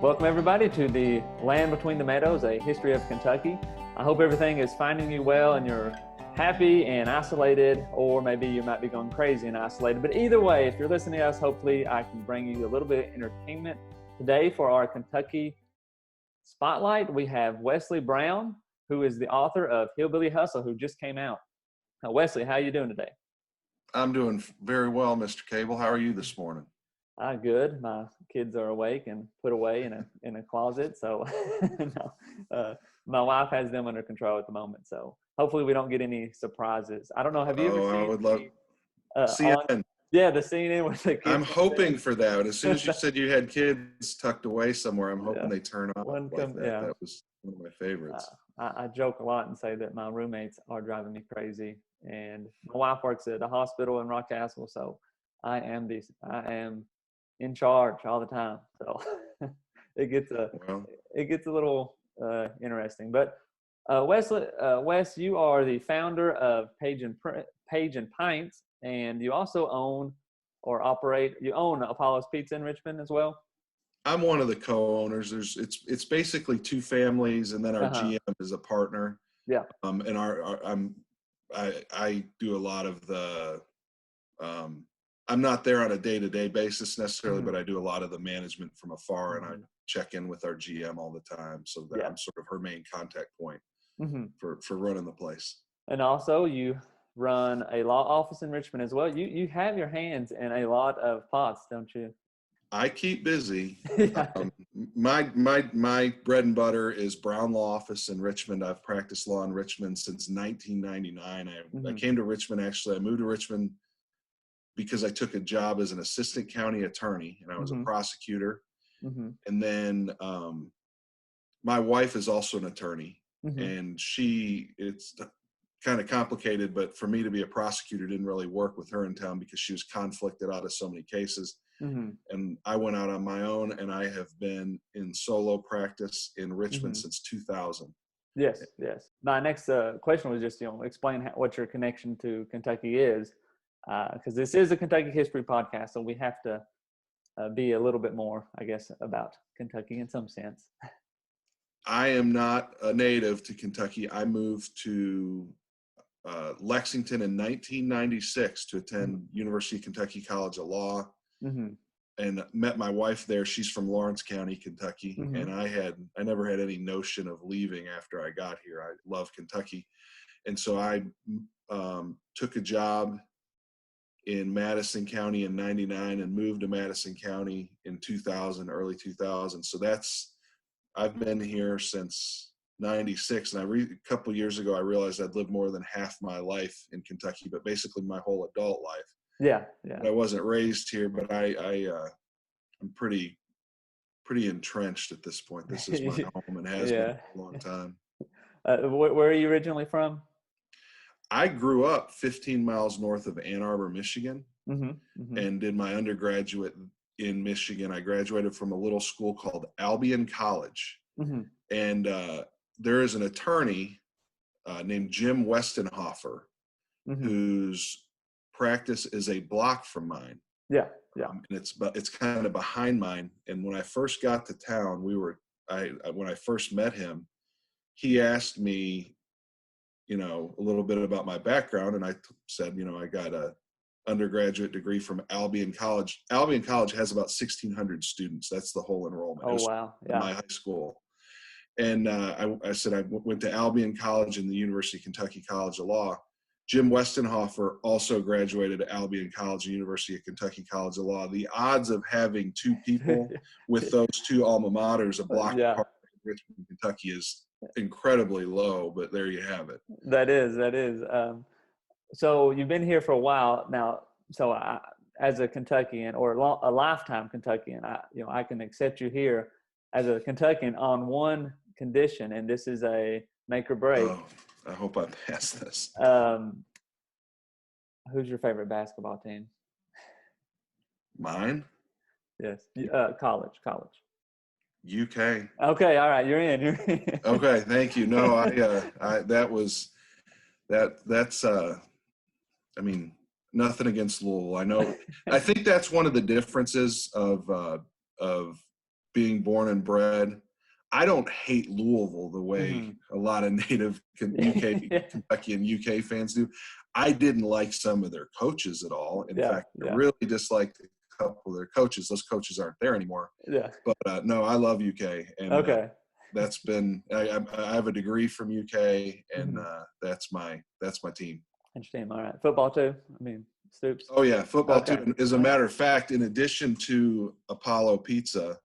Welcome everybody to the Land Between the Meadows, a history of Kentucky. I hope everything is finding you well and you're happy and isolated, or maybe you might be going crazy and isolated. But either way, if you're listening to us, hopefully I can bring you a little bit of entertainment. Today for our Kentucky Spotlight, we have Wesley Browne, who is the author of Hillbilly Hustle, who just came out. Now, Wesley, how are you doing today? I'm doing very well, Mr. Cable. How are you this morning? Good. My kids are awake and put away in a closet. So no, my wife has them under control at the moment. So hopefully we don't get any surprises. I don't know. Have you ever seen? I would love CNN. Yeah, the CNN with the kids. I'm hoping for that. As soon as you said you had kids tucked away somewhere, I'm hoping they turn on like that. Yeah. That was one of my favorites. I joke a lot and say that my roommates are driving me crazy, and my wife works at a hospital in Rockcastle, so I am in charge all the time. So it gets a little interesting. But Wes, you are the founder of Page and Pints, and you also own Apollo's Pizza in Richmond as well. I'm one of the co-owners. It's basically two families, and then our GM is a partner. Yeah. And I do a lot of the. I'm not there on a day-to-day basis necessarily, but I do a lot of the management from afar, and I check in with our GM all the time, so that I'm sort of her main contact point for running the place. And also, you run a law office in Richmond as well. You have your hands in a lot of pots, don't you? I keep busy. My bread and butter is Brown Law Office in Richmond. I've practiced law in Richmond since 1999. I came to Richmond, actually. I moved to Richmond because I took a job as an assistant county attorney, and I was a prosecutor. And then my wife is also an attorney, and it's kind of complicated, but for me to be a prosecutor didn't really work with her in town because she was conflicted out of so many cases. And I went out on my own, and I have been in solo practice in Richmond since 2000. Yes. My next question was just, explain what your connection to Kentucky is, because this is a Kentucky history podcast, so we have to be a little bit more, I guess, about Kentucky in some sense. I am not a native to Kentucky. I moved to Lexington in 1996 to attend University of Kentucky College of Law. And met my wife there. She's from Lawrence County, Kentucky. And I never had any notion of leaving after I got here. I love Kentucky. And so I took a job in Madison County in 99 and moved to Madison County in 2000, early 2000. So I've been here since 96. And a couple of years ago, I realized I'd lived more than half my life in Kentucky, but basically my whole adult life. Yeah. I wasn't raised here, but I'm pretty entrenched at this point. This is my home and has been for a long time. Where are you originally from? I grew up 15 miles north of Ann Arbor, Michigan, and did my undergraduate in Michigan. I graduated from a little school called Albion College, and there is an attorney named Jim Westenhofer, whose practice is a block from mine. And it's kind of behind mine. And when I first got to town, when I first met him, he asked me, a little bit about my background, and I said, I got a undergraduate degree from Albion College. Albion College has about 1,600 students. That's the whole enrollment. Oh, wow. Yeah. My high school. And I said I went to Albion College and the University of Kentucky College of Law. Jim Westenhofer also graduated at Albion College and University of Kentucky College of Law. The odds of having two people with those two alma maters a block apart in Richmond, Kentucky is incredibly low, but there you have it. That is. So you've been here for a while now. So as a Kentuckian or a lifetime Kentuckian, I can accept you here as a Kentuckian on one condition, and this is a make or break. Oh, I hope I pass this. Who's your favorite basketball team? Mine? Yes. College. UK. Okay. All right. You're in. Okay. Thank you. No, that's I mean, nothing against Louisville. I know. I think that's one of the differences of being born and bred. I don't hate Louisville the way a lot of native Kentucky and UK fans do. I didn't like some of their coaches at all. In fact, I really disliked a couple of their coaches. Those coaches aren't there anymore. Yeah. But no, I love UK, and that's been. I have a degree from UK, and that's my team. Interesting. All right, football too. I mean, Stoops. Oh yeah, football too. And as a matter of fact, in addition to Apollo Pizza,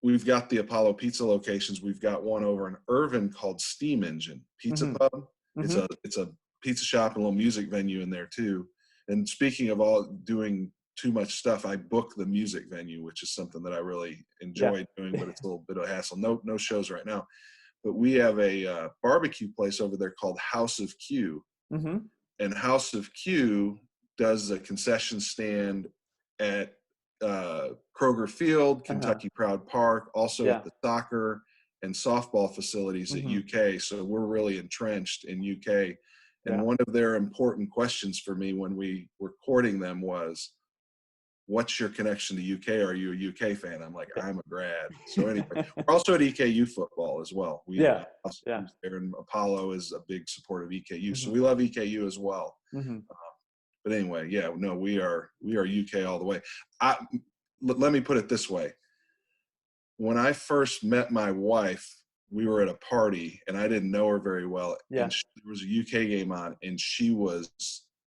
we've got the Apollo Pizza locations. We've got one over in Irvin called Steam Engine Pizza Pub. It's a pizza shop and a little music venue in there too. And speaking of all doing too much stuff, I book the music venue, which is something that I really enjoy doing, but it's a little bit of a hassle. No shows right now. But we have a barbecue place over there called House of Q. And House of Q does a concession stand at Kroger Field, Kentucky Proud Park, also at the soccer and softball facilities at UK. So we're really entrenched in UK. And one of their important questions for me when we were courting them was, what's your connection to UK? Are you a UK fan? I'm like, I'm a grad. So anyway, we're also at EKU football as well. There, and Apollo is a big supporter of EKU. So we love EKU as well. But anyway, we are UK all the way. Let me put it this way. When I first met my wife, we were at a party and I didn't know her very well. And there was a UK game on and she was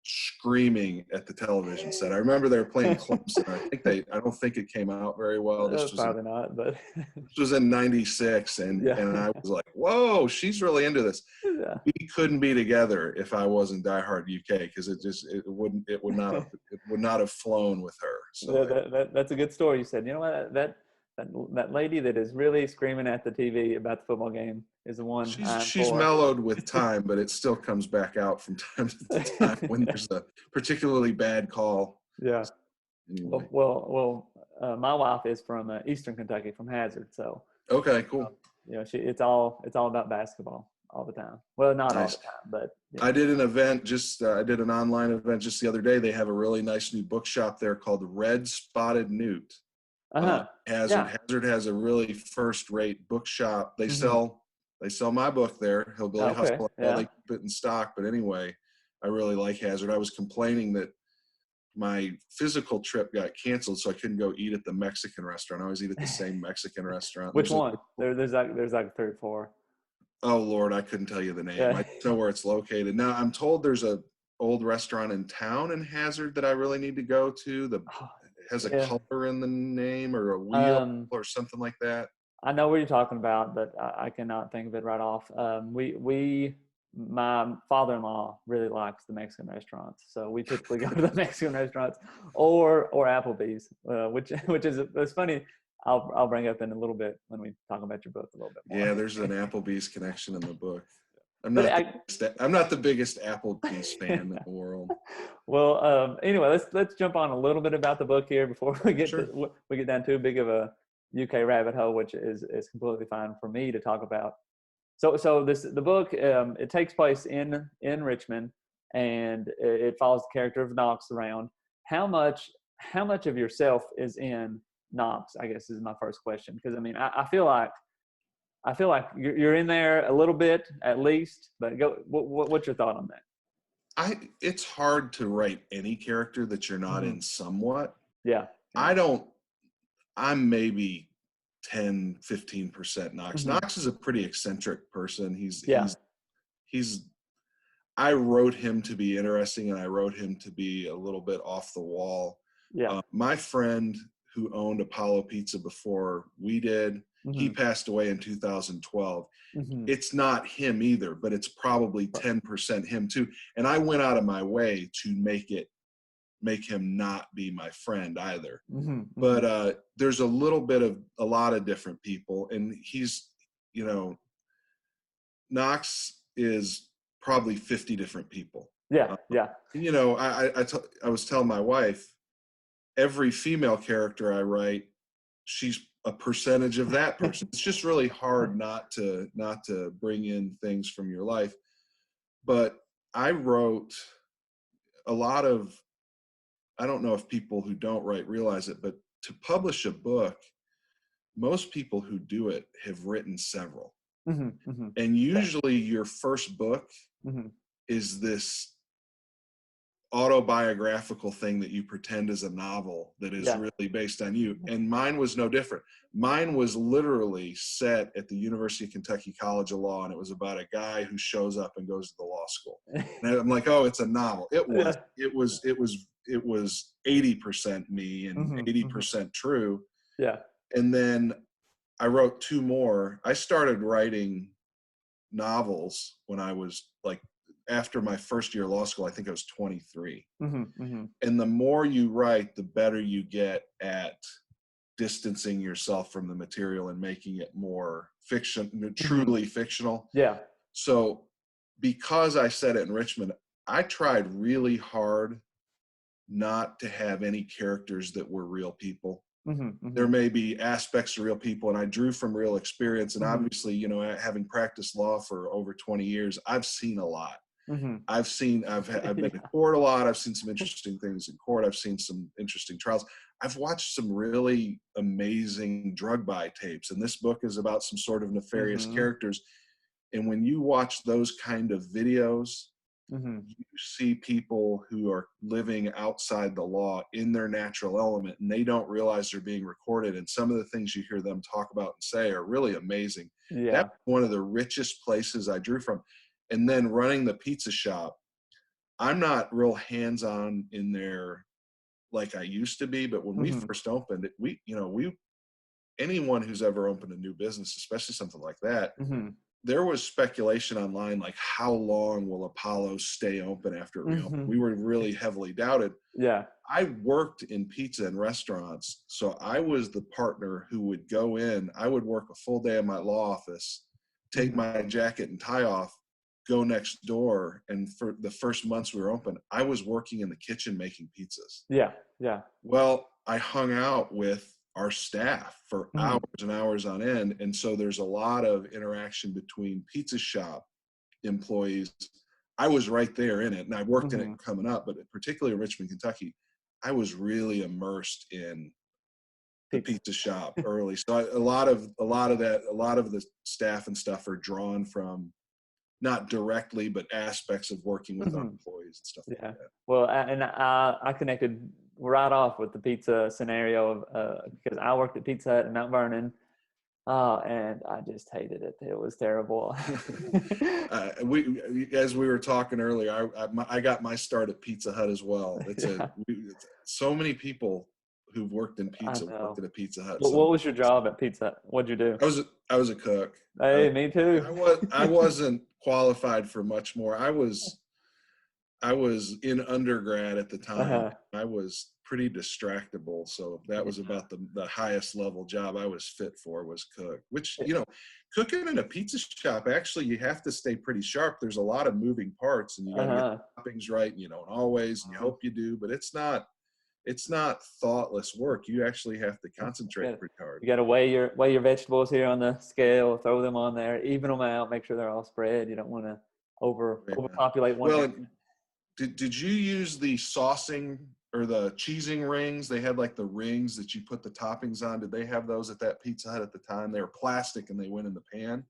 screaming at the television set. I remember they were playing Clemson. I don't think it came out very well. This was probably not, but this was in '96, and I was like, "Whoa, she's really into this." We couldn't be together if I wasn't diehard UK because it would not have flown with her. So that's a good story. You said, you know what, that lady that is really screaming at the TV about the football game is the one. She's mellowed with time, but it still comes back out from time to time when there's a particularly bad call. Yeah. Anyway. Well, my wife is from Eastern Kentucky, from Hazard. So. Okay, cool. It's all about basketball all the time. Well, not all the time, but. I did an event I did an online event just the other day. They have a really nice new bookshop there called Red Spotted Newt. Hazard has a really first-rate bookshop. They sell my book there, Hillbilly Hustle. They keep it in stock. But anyway, I really like Hazard. I was complaining that my physical trip got canceled, so I couldn't go eat at the Mexican restaurant. I always eat at the same Mexican restaurant. Which one? There's like 3 or 4. Oh Lord, I couldn't tell you the name. I don't know where it's located. Now I'm told there's a old restaurant in town in Hazard that I really need to go to. Has a color in the name or a wheel or something like that. I know what you're talking about, but I cannot think of it right off. My father-in-law really likes the Mexican restaurants, so we typically go to the Mexican restaurants or Applebee's, which is it's funny. I'll bring up in a little bit when we talk about your book a little bit more. Yeah, there's an Applebee's connection in the book. I'm not the biggest Applebee's fan in the world. Well, anyway, let's jump on a little bit about the book here before we get we get down too big of a UK rabbit hole, which is completely fine for me to talk about. So the book it takes place in Richmond, and it follows the character of Knox around. How much of yourself is in Knox, I guess, is my first question, because I mean I feel like you're in there a little bit at least, but what's your thought on that? It's hard to write any character that you're not in somewhat. Yeah. I'm maybe 10-15% Knox. Knox is a pretty eccentric person. I wrote him to be interesting, and I wrote him to be a little bit off the wall. Yeah. My friend who owned Apollo Pizza before we did, he passed away in 2012. It's not him either, but it's probably 10% him too. And I went out of my way to make him not be my friend either. But there's a lot of different people, and he's, Knox is probably 50 different people. Yeah. I was telling my wife, every female character I write, she's a percentage of that person. It's just really hard not to bring in things from your life. But I wrote a lot of, I don't know if people who don't write realize it, but to publish a book, most people who do it have written several. And usually your first book is this autobiographical thing that you pretend is a novel that is really based on you. And mine was no different. Mine was literally set at the University of Kentucky College of Law, and it was about a guy who shows up and goes to the law school. And I'm like, oh, it's a novel. It was 80% me and 80% true. Yeah. And then I wrote 2 more. I started writing novels when I was like, after my first year of law school, I think I was 23. And the more you write, the better you get at distancing yourself from the material and making it more fiction, truly fictional. Yeah. So because I said it in Richmond, I tried really hard not to have any characters that were real people. There may be aspects of real people, and I drew from real experience. And obviously, you know, having practiced law for over 20 years, I've seen a lot. I've been to court a lot. I've seen some interesting things in court. I've seen some interesting trials. I've watched some really amazing drug buy tapes, and this book is about some sort of nefarious characters. And when you watch those kind of videos, you see people who are living outside the law in their natural element, and they don't realize they're being recorded. And some of the things you hear them talk about and say are really amazing. That's one of the richest places I drew from. And then running the pizza shop, I'm not real hands-on in there like I used to be, but when we first opened it, anyone who's ever opened a new business, especially something like that, there was speculation online, like how long will Apollo stay open after it reopened? We were really heavily doubted. Yeah. I worked in pizza and restaurants, so I was the partner who would go in. I would work a full day in my law office, take my jacket and tie off, go next door, and for the first months we were open, I was working in the kitchen making pizzas. Yeah. Yeah. Well, I hung out with our staff for hours and hours on end. And so there's a lot of interaction between pizza shop employees. I was right there in it, and I worked in it coming up, but particularly in Richmond, Kentucky, I was really immersed in the pizza shop early. So a lot of the staff and stuff are drawn from, not directly, but aspects of working with our employees and stuff like that. Well, and I connected right off with the pizza scenario because I worked at Pizza Hut in Mount Vernon, and I just hated it. It was terrible. As we were talking earlier, I got my start at Pizza Hut as well. So many people who've worked in pizza worked at a Pizza Hut. What was your job at Pizza Hut? What'd you do? I was a cook. Hey, me too. I wasn't qualified for much more. I was in undergrad at the time. I was pretty distractible, so that was about the highest level job I was fit for, was cook. Which, you know, cooking in a pizza shop, actually you have to stay pretty sharp. There's a lot of moving parts, and you got to get the toppings right, and you don't always, and you hope you do, but it's not thoughtless work. You actually have to concentrate pretty hard. You got to weigh your vegetables here on the scale, throw them on there, even them out, make sure they're all spread. You don't want to overpopulate one. Well, did you use the saucing or the cheesing rings? They had like the rings that you put the toppings on. Did they have those at that Pizza Hut at the time? They were plastic and they went in the pan.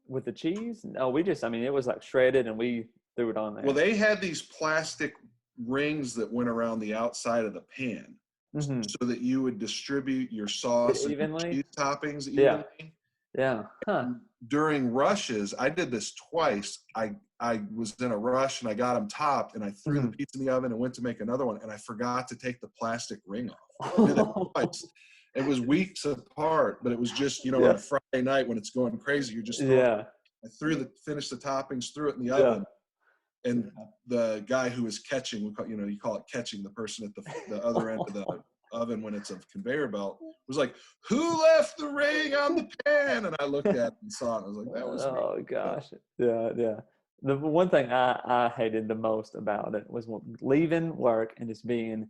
With the cheese? No, it was like shredded and we threw it on there. Well, they had these plastic rings that went around the outside of the pan so that you would distribute your sauce evenly? And cheese toppings evenly. Yeah. During rushes, I did this twice. I was in a rush and I got them topped, and I threw the pizza in the oven and went to make another one, and I forgot to take the plastic ring off. I did that twice. It was weeks apart, but it was just, on a Friday night when it's going crazy, you're just I finished the toppings, threw it in the oven. And the guy who was catching, you call it catching, the person at the other end of the oven when it's a conveyor belt, was like, "Who left the ring on the pan?" And I looked at it and saw it. I was like, "That was me." Oh gosh, yeah. The one thing I hated the most about it was leaving work and just being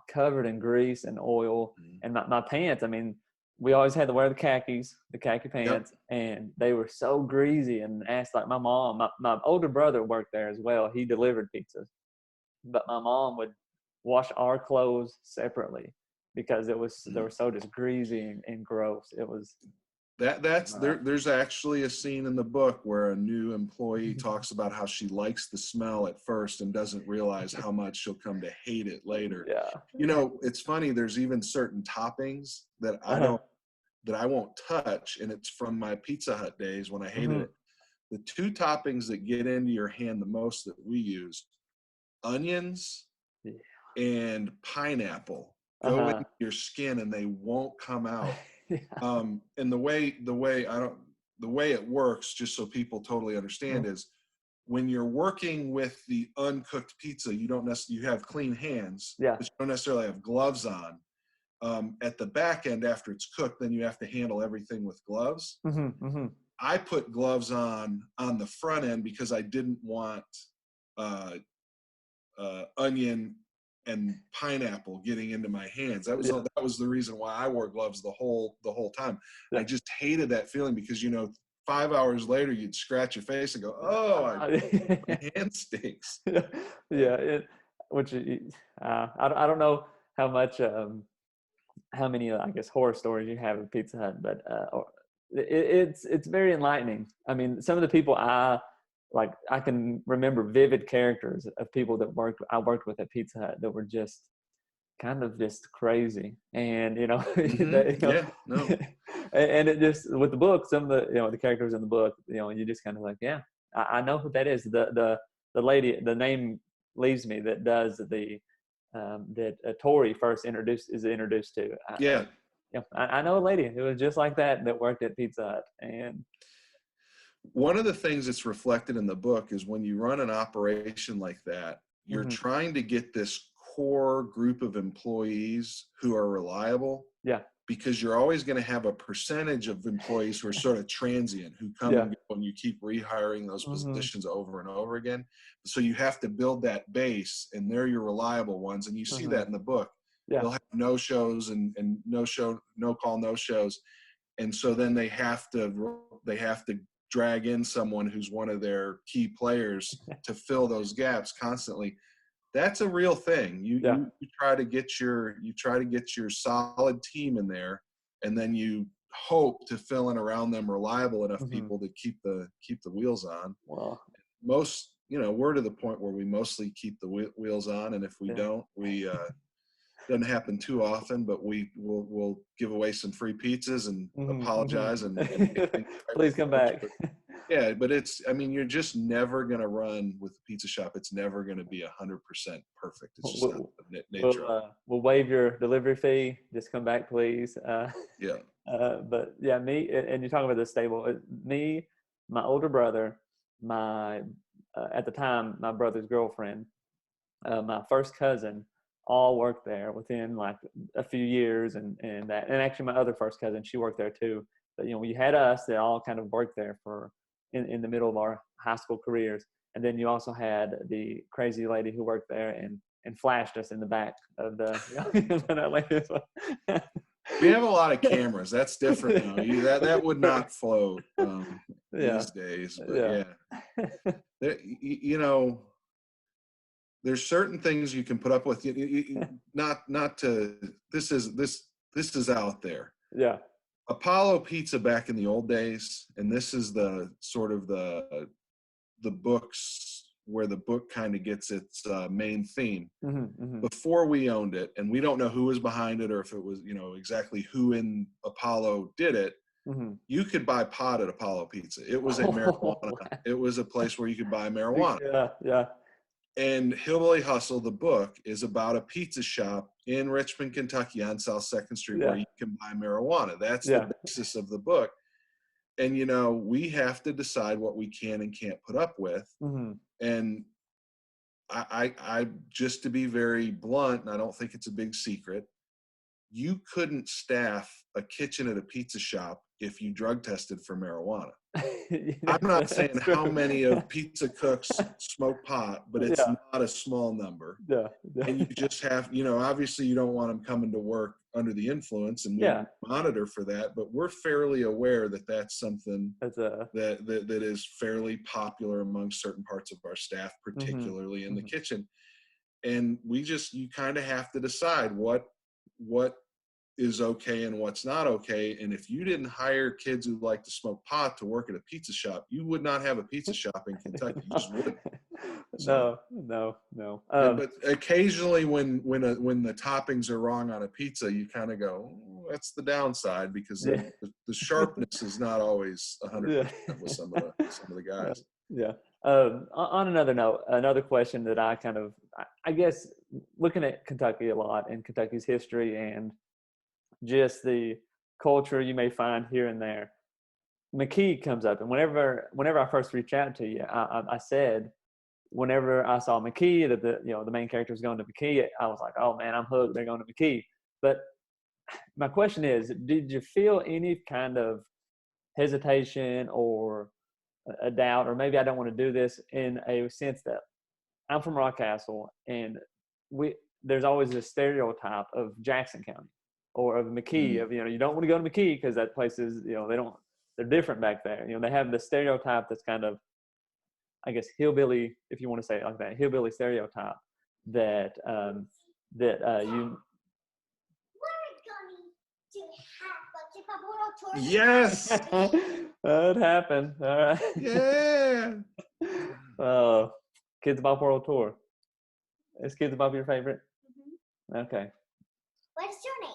covered in grease and oil, and my pants. I mean, we always had to wear the khaki pants, and they were so greasy and nasty. Like my mom, my older brother worked there as well. He delivered pizzas, but my mom would wash our clothes separately because they were so just greasy and gross. It was there's actually a scene in the book where a new employee talks about how she likes the smell at first and doesn't realize how much she'll come to hate it later. Yeah. You know, it's funny, there's even certain toppings that I won't touch, and it's from my Pizza Hut days when I hated it. The two toppings that get into your hand the most that we use, onions and pineapple, go into your skin and they won't come out. And the way it works, just so people totally understand, is when you're working with the uncooked pizza, you have clean hands, but you don't necessarily have gloves on. At the back end, after it's cooked, then you have to handle everything with gloves. I put gloves on the front end because I didn't want onion and pineapple getting into my hands. That was the reason why I wore gloves the whole time. I just hated that feeling because, you know, 5 hours later you'd scratch your face and go, "Oh, my hand stinks." I don't know how much how many I guess horror stories you have at Pizza Hut, but it's very enlightening. I mean, some of the people I can remember vivid characters of people that I worked with at Pizza Hut that were just kind of just crazy, and you know, and it just with the book, some of the the characters in the book, you just kind of like, yeah, I know who that is. The lady, the name leaves me, that does the that Tori first is introduced to. I know a lady who was just like that worked at Pizza Hut. And one of the things that's reflected in the book is when you run an operation like that, you're trying to get this core group of employees who are reliable. Because you're always going to have a percentage of employees who are sort of transient, who come and go, and you keep rehiring those positions over and over again. So you have to build that base, and they're your reliable ones. And you see that in the book. They'll have no-shows and no-call, no-shows. And so then they have to drag in someone who's one of their key players to fill those gaps constantly. That's a real thing. You try to get your solid team in there, and then you hope to fill in around them reliable enough people to keep the wheels on. Well, most, we're to the point where we mostly keep the wheels on, and if we don't, we doesn't happen too often, but we'll give away some free pizzas and apologize and please come back. Yeah, but you're just never going to run with a pizza shop. It's never going to be 100% perfect. It's just not the nature. We'll waive your delivery fee. Just come back, please. But yeah, me, and you're talking about the stable. Me, my older brother, at the time, my brother's girlfriend, my first cousin, all worked there within like a few years, and actually my other first cousin, she worked there too. But we had us that all kind of worked there in the middle of our high school careers. And then you also had the crazy lady who worked there and flashed us in the back of the that lady. We have a lot of cameras. That's different now. That would not float these days. But there's certain things you can put up with. This is out there. Apollo Pizza back in the old days, and this is the sort of the books where the book kind of gets its main theme. Before we owned it, and we don't know who was behind it or if it was exactly who in Apollo did it. You could buy pot at Apollo Pizza. It was a marijuana. It was a place where you could buy marijuana. And Hillbilly Hustle, the book, is about a pizza shop in Richmond, Kentucky on South 2nd Street where you can buy marijuana. That's the basis of the book. And, we have to decide what we can and can't put up with. And I just to be very blunt, and I don't think it's a big secret, you couldn't staff a kitchen at a pizza shop if you drug tested for marijuana. I'm not saying how many of pizza cooks smoke pot, but it's not a small number. And you just have, obviously you don't want them coming to work under the influence, and we monitor for that, but we're fairly aware that that's something that is fairly popular among certain parts of our staff, particularly in the kitchen. and you kind of have to decide what is okay and what's not okay. And if you didn't hire kids who like to smoke pot to work at a pizza shop, you would not have a pizza shop in Kentucky. You just wouldn't. So, No. But occasionally when the toppings are wrong on a pizza, you kind of go, oh, that's the downside, because the sharpness is not always 100% with some of the guys. Yeah. On another note, another question that I guess looking at Kentucky a lot and Kentucky's history and just the culture you may find here and there, McKee comes up, and whenever I first reached out to you, I said, whenever I saw McKee, that the main character was going to McKee, I was like, oh man, I'm hooked. They're going to McKee. But my question is, did you feel any kind of hesitation or a doubt, or maybe I don't want to do this, in a sense that I'm from Rockcastle, and there's always this stereotype of Jackson County or of McKee, of, you don't want to go to McKee because that place is, they're different back there. They have the stereotype that's kind of, I guess, hillbilly, if you want to say it like that, hillbilly stereotype that you. We're going to have a tour. Yes. That happened. All right. Yeah. Kids Bop World Tour. Is Kids Bop your favorite? Mm-hmm. Okay. What's your name?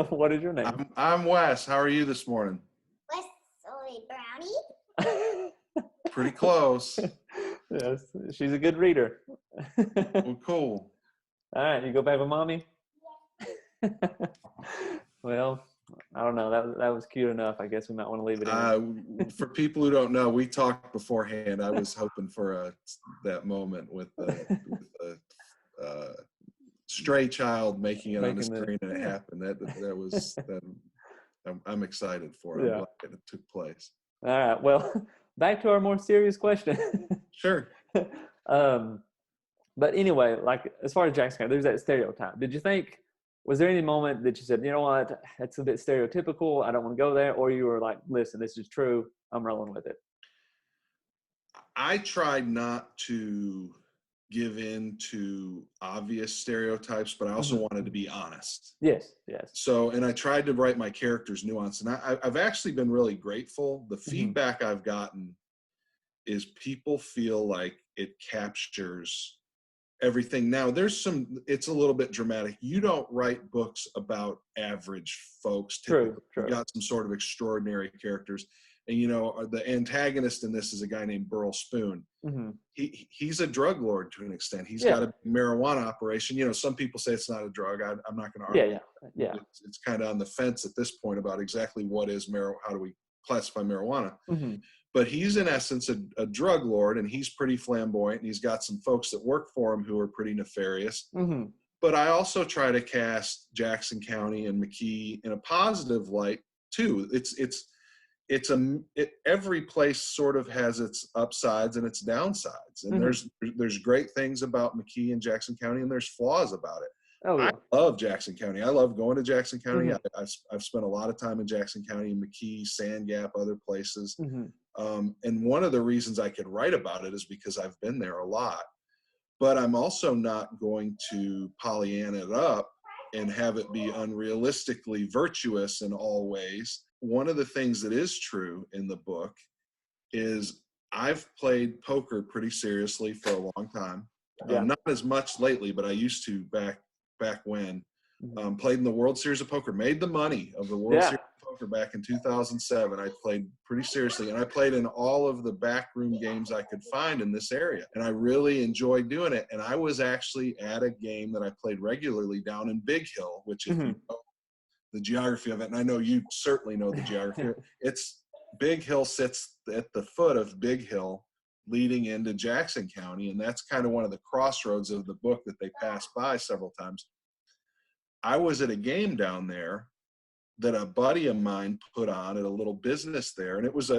What is your name? I'm Wes. How are you this morning? Wesley Browne. Pretty close. Yes, she's a good reader. Well, cool. All right, you go back with mommy? Yes. Well, I don't know. That was cute enough. I guess we might want to leave it in. For people who don't know, we talked beforehand. I was hoping for that moment with a stray child making it on the screen, and it happened. I'm excited for it. Yeah. I'm glad it took place. All right. Well, back to our more serious question. Sure. But anyway, like, as far as Jackson County, there's that stereotype. Was there any moment that you said, you know what, that's a bit stereotypical, I don't want to go there, or you were like, listen, this is true, I'm rolling with it? I tried not to give in to obvious stereotypes, but I also wanted to be honest. Yes. So, and I tried to write my characters nuanced, and I've actually been really grateful. The feedback I've gotten is people feel like it captures everything. Now, it's a little bit dramatic. You don't write books about average folks. True. You got some sort of extraordinary characters. And, the antagonist in this is a guy named Burl Spoon. Mm-hmm. He's a drug lord to an extent. He's got a marijuana operation. Some people say it's not a drug. I'm not going to argue. Yeah. It's kind of on the fence at this point about exactly what is marijuana. How do we classify marijuana? Mm-hmm. But he's in essence a drug lord, and he's pretty flamboyant, and he's got some folks that work for him who are pretty nefarious. Mm-hmm. But I also try to cast Jackson County and McKee in a positive light too. Every place sort of has its upsides and its downsides, and there's great things about McKee and Jackson County, and there's flaws about it. Oh, yeah. I love Jackson County. I love going to Jackson County. Mm-hmm. I've spent a lot of time in Jackson County, McKee, Sand Gap, other places. Mm-hmm. And one of the reasons I could write about it is because I've been there a lot. But I'm also not going to Pollyanna it up and have it be unrealistically virtuous in all ways. One of the things that is true in the book is I've played poker pretty seriously for a long time. Yeah. Not as much lately, but I used to back when. Played in the World Series of Poker, made the money of the World Series of Poker back in 2007. I played pretty seriously, and I played in all of the backroom games I could find in this area, and I really enjoyed doing it. And I was actually at a game that I played regularly down in Big Hill, which if you know the geography of it, and I know you certainly know the geography, it's Big Hill sits at the foot of Big Hill leading into Jackson County, and that's kind of one of the crossroads of the book that they pass by several times. I was at a game down there that a buddy of mine put on at a little business there, and it was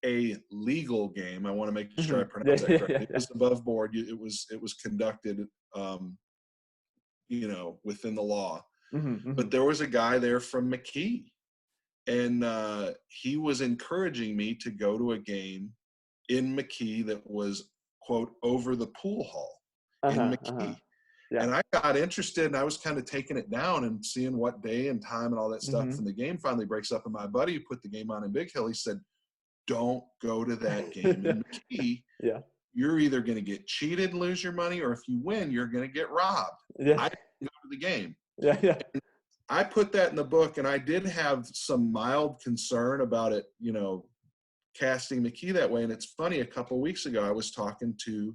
a legal game. I want to make sure I pronounce that correctly. It was above board. It was conducted, within the law. But there was a guy there from McKee, and he was encouraging me to go to a game in McKee that was quote, over the pool hall in McKee. Yeah. And I got interested, and I was kind of taking it down and seeing what day and time and all that stuff. And the game finally breaks up. And my buddy who put the game on in Big Hill, he said, don't go to that game in McKee. Yeah. You're either going to get cheated and lose your money, or if you win, you're going to get robbed. Yeah. I didn't go to the game. Yeah, yeah. And I put that in the book, and I did have some mild concern about it, you know, casting McKee that way. And it's funny, a couple of weeks ago, I was talking to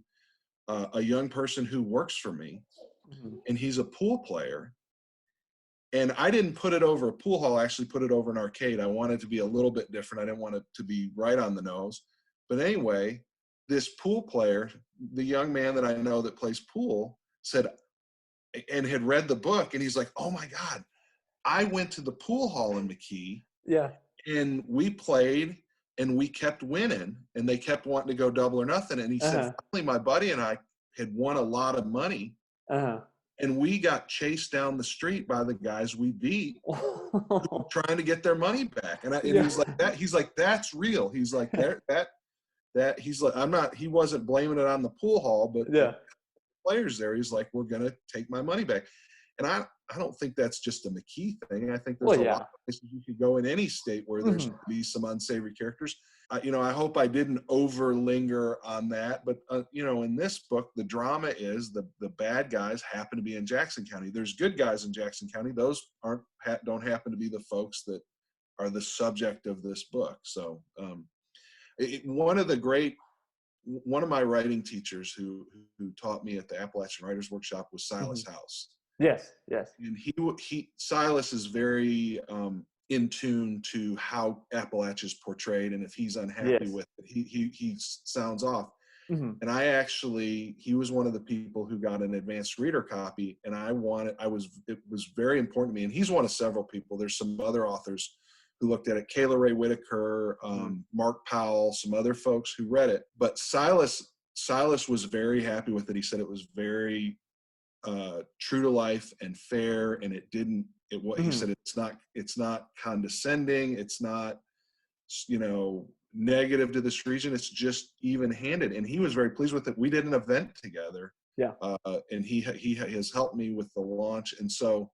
a young person who works for me, and he's a pool player. And I didn't put it over a pool hall. I actually put it over an arcade. I wanted it to be a little bit different. I didn't want it to be right on the nose. But anyway, this pool player, the young man that I know that plays pool, said, and had read the book, and he's like, oh my God, I went to the pool hall in McKee. Yeah. And we played, and we kept winning, and they kept wanting to go double or nothing. And he said, finally, my buddy and I had won a lot of money. And we got chased down the street by the guys we beat trying to get their money back. And he's like, that, he's like, that's real. He's like, that he's like, he wasn't blaming it on the pool hall, but the players there, he's like, we're going to take my money back. And I don't think that's just a McKee thing. I think there's a lot of places you could go in any state where there's going to be some unsavory characters. You know, I hope I didn't linger on that. But, you know, in this book, the drama is the bad guys happen to be in Jackson County. There's good guys in Jackson County. Those don't happen to be the folks that are the subject of this book. So one of my writing teachers who taught me at the Appalachian Writers Workshop was Silas House. Yes, yes. And Silas is very in tune to how Appalachia is portrayed, and if he's unhappy with it, he sounds off. And he was one of the people who got an advanced reader copy, and it was very important to me. And he's one of several people. There's some other authors who looked at it, Kayla Ray Whitaker, Mark Powell, some other folks who read it. But Silas was very happy with it. He said it was very true to life and fair, and he said it's not condescending, it's not, you know, negative to this region, it's just even-handed. And he was very pleased with it. We did an event together, and he has helped me with the launch, and so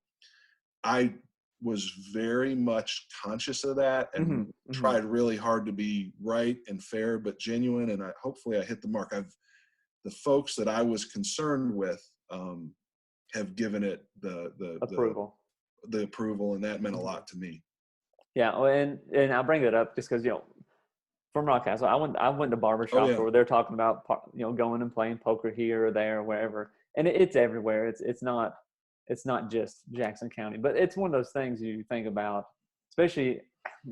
I was very much conscious of that, and tried really hard to be right and fair but genuine, and hopefully I hit the mark. The folks that I was concerned with have given it the approval, and that meant a lot to me. Yeah, and I bring it up just because, you know, from Rockcastle, I went to barbershops where they're talking about, you know, going and playing poker here or there or wherever, and it's everywhere. It's not just Jackson County, but it's one of those things you think about, especially,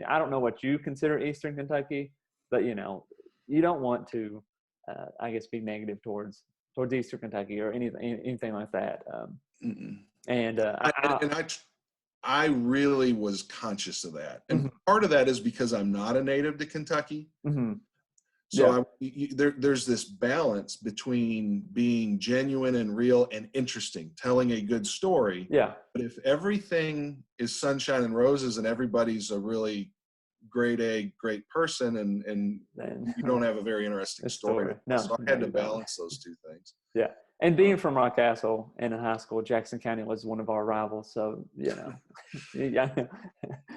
I don't know what you consider Eastern Kentucky, but, you know, you don't want to, I guess, be negative towards Eastern Kentucky or anything like that. I really was conscious of that. And part of that is because I'm not a native to Kentucky. So there's this balance between being genuine and real and interesting, telling a good story. Yeah. But if everything is sunshine and roses and everybody's a really grade A, great person, and you don't have a very interesting story. No, so I had to balance those two things. Yeah. And being from Rockcastle and in high school, Jackson County was one of our rivals. So, you know.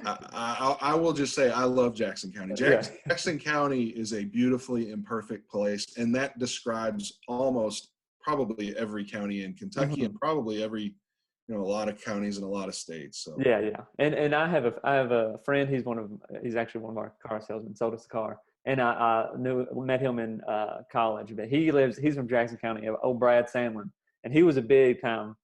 I will just say I love Jackson County. Jackson County is a beautifully imperfect place, and that describes probably every county in Kentucky and probably every, you know, a lot of counties in a lot of states. So yeah. And I have a friend. He's actually one of our car salesmen. Sold us a car. And I met him in college, but he's from Jackson County, old Brad Sandlin, and he was a big time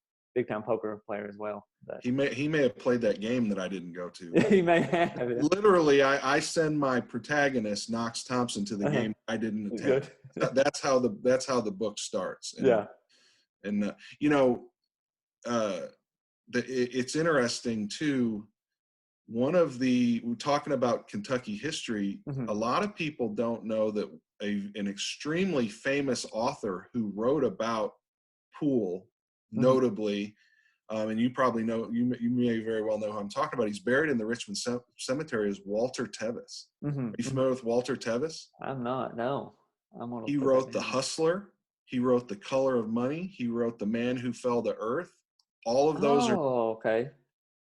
poker player as well. But he may have played that game that I didn't go to. He may have. Literally, I send my protagonist Knox Thompson to the game I didn't attend. That's how the book starts. And you know, it's interesting too. We're talking about Kentucky history. A lot of people don't know that an extremely famous author who wrote about pool, notably, and you probably know, you may very well know who I'm talking about. He's buried in the Richmond Cemetery as Walter Tevis. Are you familiar with Walter Tevis? I'm not. No. He wrote The Hustler. He wrote The Color of Money. He wrote The Man Who Fell to Earth. All of those are. Oh, okay.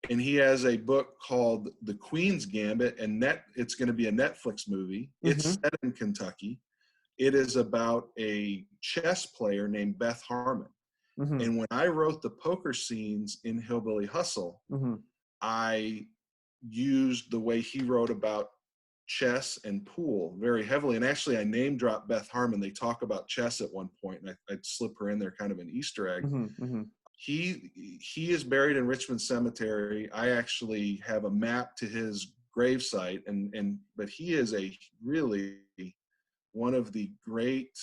And he has a book called The Queen's Gambit, and it's going to be a Netflix movie. It's set in Kentucky. It is about a chess player named Beth Harmon. And when I wrote the poker scenes in Hillbilly Hustle, I used the way he wrote about chess and pool very heavily. And actually, I name dropped Beth Harmon. They talk about chess at one point, and I'd slip her in there, kind of an Easter egg. He is buried in Richmond Cemetery. I actually have a map to his gravesite, but he is a really one of the great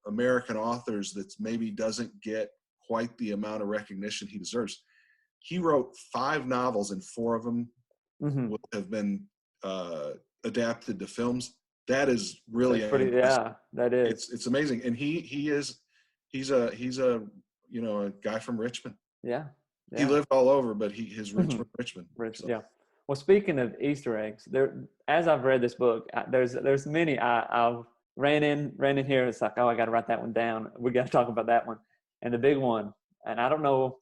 American authors that maybe doesn't get quite the amount of recognition he deserves. He wrote 5 novels, and 4 of them have been adapted to films. That is really that is. It's amazing, and he's a a guy from Richmond. Yeah. He lived all over, but his roots were Richmond. So. Yeah. Well, speaking of Easter eggs, as I've read this book, there's many I've ran in here. It's like, oh, I got to write that one down. We got to talk about that one. And the big one, and I don't know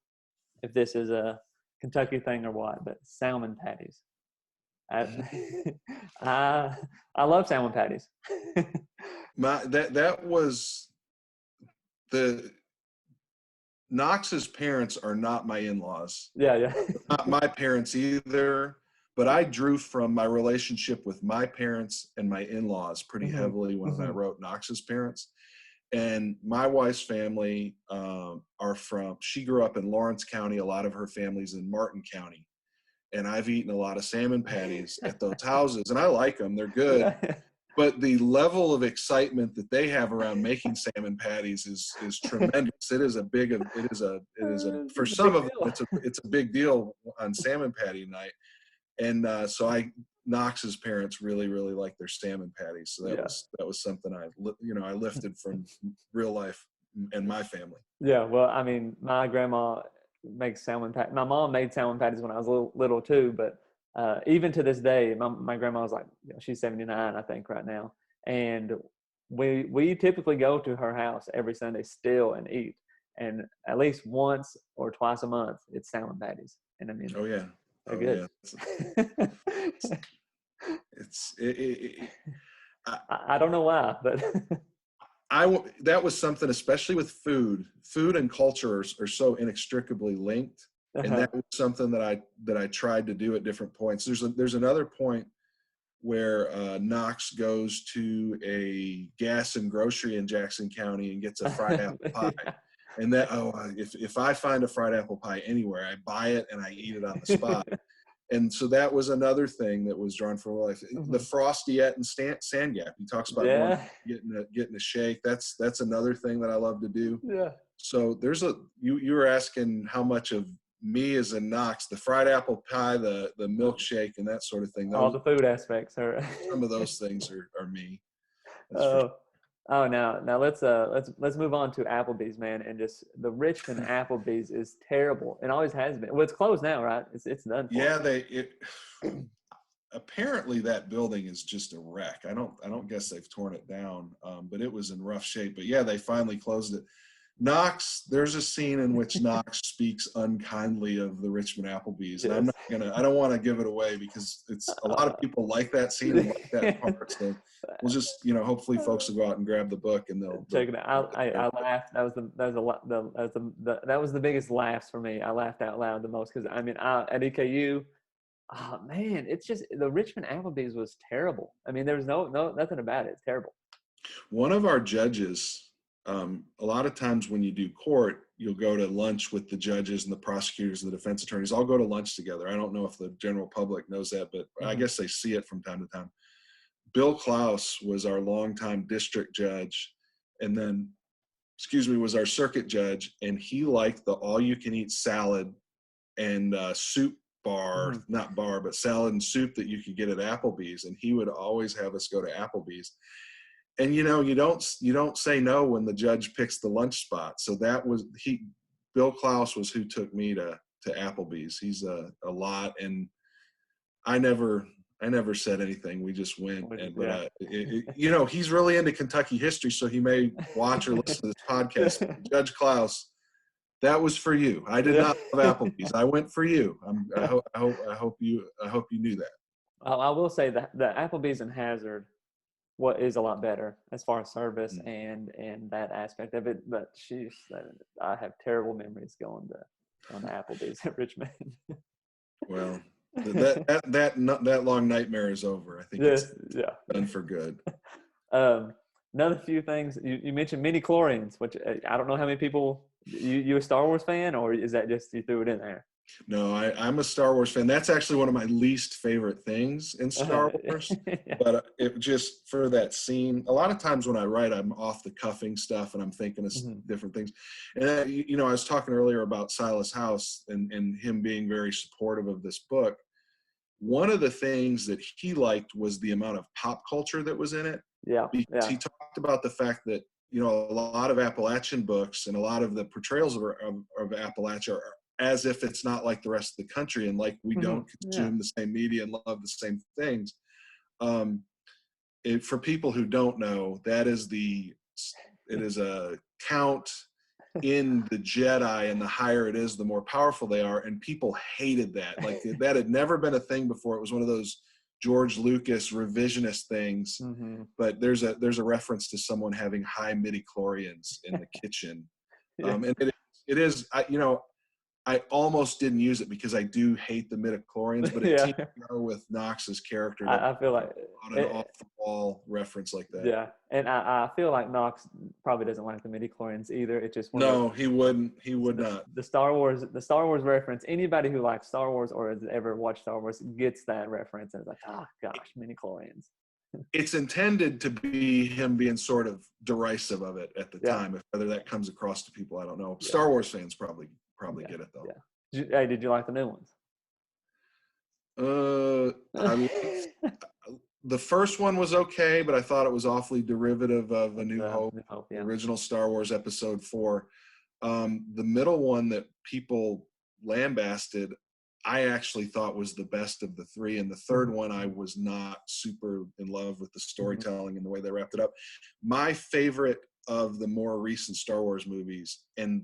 if this is a Kentucky thing or what, but salmon patties. I love salmon patties. That was Knox's parents are not my in-laws. Yeah. Not my parents either, but I drew from my relationship with my parents and my in-laws pretty heavily when I wrote Knox's parents. And my wife's family she grew up in Lawrence County. A lot of her family's in Martin County. And I've eaten a lot of salmon patties at those houses, and I like them. They're good. But the level of excitement that they have around making salmon patties is tremendous. For some of them, it's a big deal on salmon patty night. And Knox's parents really, really like their salmon patties. So that was something I lifted from real life and my family. Yeah. Well, I mean, my grandma makes salmon patties. My mom made salmon patties when I was little too, but even to this day, my grandma was like, she's 79, I think, right now. And we typically go to her house every Sunday still and eat. And at least once or twice a month, it's salmon patties. And I mean, they're good. I don't know why, but that was something, especially with food and culture are so inextricably linked. And that was something that I tried to do at different points. There's another point where Knox goes to a gas and grocery in Jackson County and gets a fried apple pie. And if I find a fried apple pie anywhere, I buy it and I eat it on the spot. And so that was another thing that was drawn from life. The Frosty-ette and Sand Gap. He talks about getting a shake. That's another thing that I love to do. Yeah. So you were asking how much of me is in Knox, the fried apple pie, the milkshake, and that sort of thing. All the food aspects are. Some of those things are me. Now let's move on to Applebee's, man. And just the Richmond Applebee's is terrible, and always has been. Well, it's closed now, right? It's done. Apparently that building is just a wreck. I don't guess they've torn it down, but it was in rough shape. But yeah, they finally closed it. Knox, there's a scene in which Knox speaks unkindly of the Richmond Applebee's, and I don't want to give it away because it's a lot of people like that scene and like that part. So we'll just, hopefully folks will go out and grab the book and they'll check it out. I laughed. That was the biggest laughs for me. I laughed out loud the most because at EKU, oh man, it's just the Richmond Applebee's was terrible. I mean, there was nothing about it. It's terrible. One of our judges. A lot of times when you do court, you'll go to lunch with the judges and the prosecutors and the defense attorneys. All go to lunch together. I don't know if the general public knows that, but I guess they see it from time to time. Bill Klaus was our longtime district judge, and then, was our circuit judge, and he liked the all-you-can-eat salad and soup bar, not bar, but salad and soup that you could get at Applebee's, and he would always have us go to Applebee's. And you don't say no when the judge picks the lunch spot. So that was Bill Klaus was who took me to Applebee's. He's a lot, and I never I never said anything. We just went. He's really into Kentucky history, so he may watch or listen to this podcast. Judge Klaus, that was for you. I did not love Applebee's. I went for you. I hope you knew that. I will say that the Applebee's in Hazard is a lot better as far as service and that aspect of it. But I have terrible memories going to Applebee's at Richmond. Well, that long nightmare is over. I think it's done for good. Another few things you mentioned midi-chlorians, which I don't know how many people. You a Star Wars fan, or is that just you threw it in there? No, I'm a Star Wars fan. That's actually one of my least favorite things in Star Wars. But it just for that scene. A lot of times when I write, I'm off the cuffing stuff and I'm thinking of different things. And I was talking earlier about Silas House and him being very supportive of this book. One of the things that he liked was the amount of pop culture that was in it. Yeah. Because he talked about the fact that, a lot of Appalachian books and a lot of the portrayals of Appalachia are as if it's not like the rest of the country and like we don't consume the same media and love the same things. For people who don't know, it is a count in the Jedi, and the higher it is, the more powerful they are. And people hated that. Like that had never been a thing before. It was one of those George Lucas revisionist things, but there's a reference to someone having high midi-chlorians in the kitchen. And it is, I almost didn't use it because I do hate the midi-chlorians, but it seemed to go with Knox's character. I feel like on an off-the-wall reference like that. Yeah, and I feel like Knox probably doesn't like the midi-chlorians either. It just he wouldn't. He would not. The Star Wars reference. Anybody who likes Star Wars or has ever watched Star Wars gets that reference and is like, oh gosh, midi-chlorians. It's intended to be him being sort of derisive of it at the time. If whether that comes across to people, I don't know. Yeah. Star Wars fans probably get it though. Yeah. Did you like the new ones? The first one was okay, but I thought it was awfully derivative of A New Hope, the original Star Wars Episode 4. The middle one that people lambasted, I actually thought was the best of the three. And the third one, I was not super in love with the storytelling and the way they wrapped it up. My favorite of the more recent Star Wars movies, and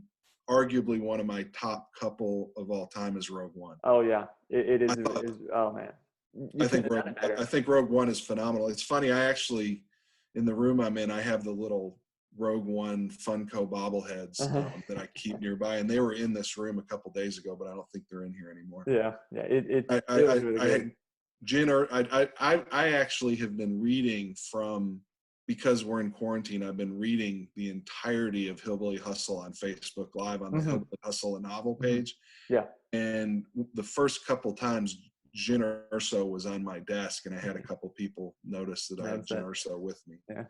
arguably one of my top couple of all time, is Rogue One. Oh yeah, it is. Oh man, I think Rogue One is phenomenal. It's funny. I actually, in the room I'm in, I have the little Rogue One Funko bobbleheads that I keep nearby, and they were in this room a couple days ago, but I don't think they're in here anymore. Yeah. It was really good. I actually have been reading because we're in quarantine, I've been reading the entirety of Hillbilly Hustle on Facebook Live on the Hillbilly Hustle a novel page. Yeah. And the first couple times, Jyn Erso was on my desk, and I had a couple people notice that I have Jyn Erso with me. Yeah.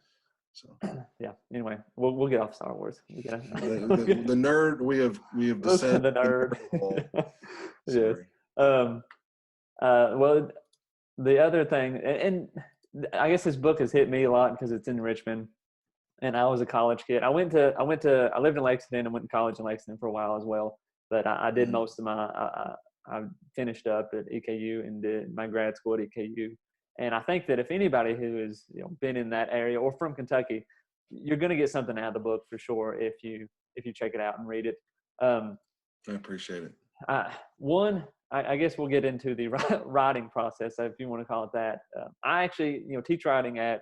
So yeah. Anyway, we'll get off Star Wars. The nerd we have descended. The nerd. Yes. Well, the other thing, and I guess this book has hit me a lot because it's in Richmond, and I was a college kid. I lived in Lexington and went to college in Lexington for a while as well. But I did most of I finished up at EKU and did my grad school at EKU. And I think that if anybody who has been in that area or from Kentucky, you're going to get something out of the book for sure if you check it out and read it. I appreciate it. I guess we'll get into the writing process, if you want to call it that. I actually, teach writing at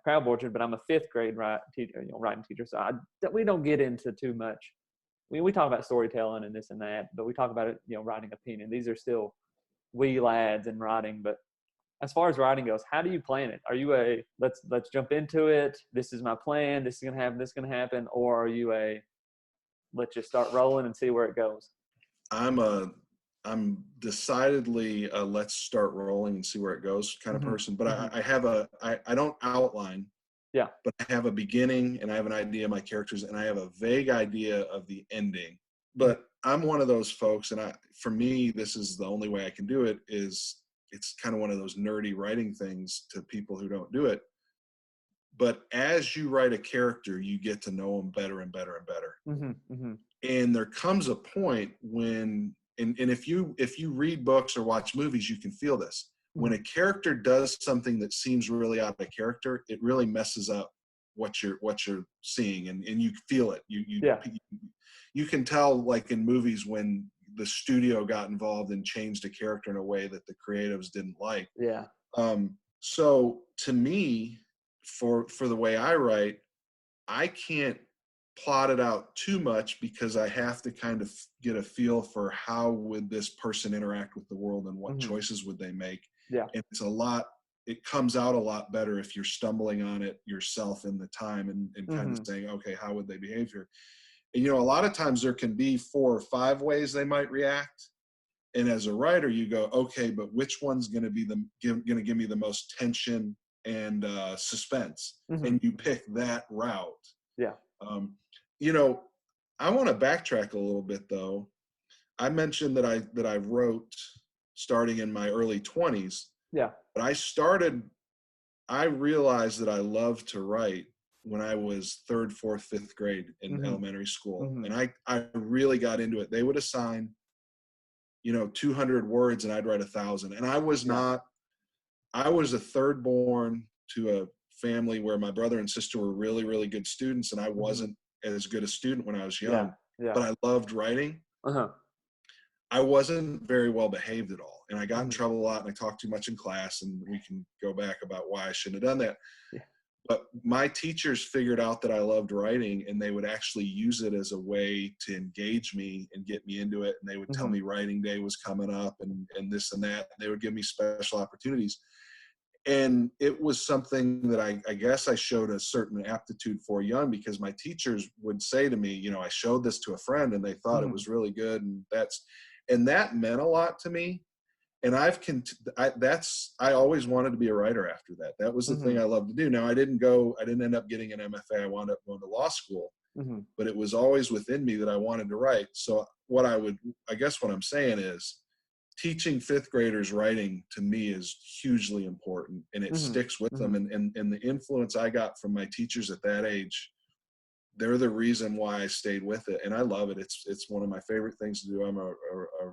Crowd Orchard, but I'm a fifth grade writing teacher. So we don't get into too much. We talk about storytelling and this and that, but we talk about it, writing opinion. These are still wee lads in writing. But as far as writing goes, how do you plan it? Are you let's jump into it, this is my plan, this is going to happen, this is going to happen? Or are you let's just start rolling and see where it goes? I'm decidedly a let's start rolling and see where it goes kind of person. But I don't outline. Yeah. But I have a beginning and I have an idea of my characters and I have a vague idea of the ending. But I'm one of those folks, and for me, this is the only way I can do it, is it's kind of one of those nerdy writing things to people who don't do it. But as you write a character, you get to know them better and better and better. And there comes a point when, and if you read books or watch movies, you can feel this. when a character does something that seems really out of character, it really messes up what you're seeing, and you feel it. You can tell, like in movies, when the studio got involved and changed a character in a way that the creatives didn't like. Yeah. So to me, for the way I write, I can't plot it out too much because I have to kind of get a feel for how would this person interact with the world and what choices would they make. Yeah. And it comes out a lot better if you're stumbling on it yourself in the time and kind of saying, okay, how would they behave here? And, a lot of times there can be 4 or 5 ways they might react. And as a writer, you go, okay, but which one's going to be going to give me the most tension and suspense? And you pick that route. Yeah. I want to backtrack a little bit, though. I mentioned that I wrote starting in my early 20s. Yeah. But I realized that I loved to write when I was 3rd, 4th, 5th grade in elementary school. And I really got into it. They would assign, 200 words and I'd write 1,000. And I was a third born to a family where my brother and sister were really, really good students. And I wasn't as good a student when I was young, but I loved writing. I wasn't very well behaved at all. And I got in trouble a lot, and I talked too much in class, and we can go back about why I shouldn't have done that. Yeah. But my teachers figured out that I loved writing, and they would actually use it as a way to engage me and get me into it. And they would tell me writing day was coming up and this and that. They would give me special opportunities. And it was something that I guess I showed a certain aptitude for young, because my teachers would say to me, I showed this to a friend and they thought it was really good. And that meant a lot to me. And I always wanted to be a writer after that. That was the thing I loved to do. Now I didn't end up getting an MFA. I wound up going to law school, but it was always within me that I wanted to write. So what I'm saying is, teaching 5th graders writing to me is hugely important, and it sticks with them. And the influence I got from my teachers at that age, they're the reason why I stayed with it. And I love it. It's one of my favorite things to do. I'm a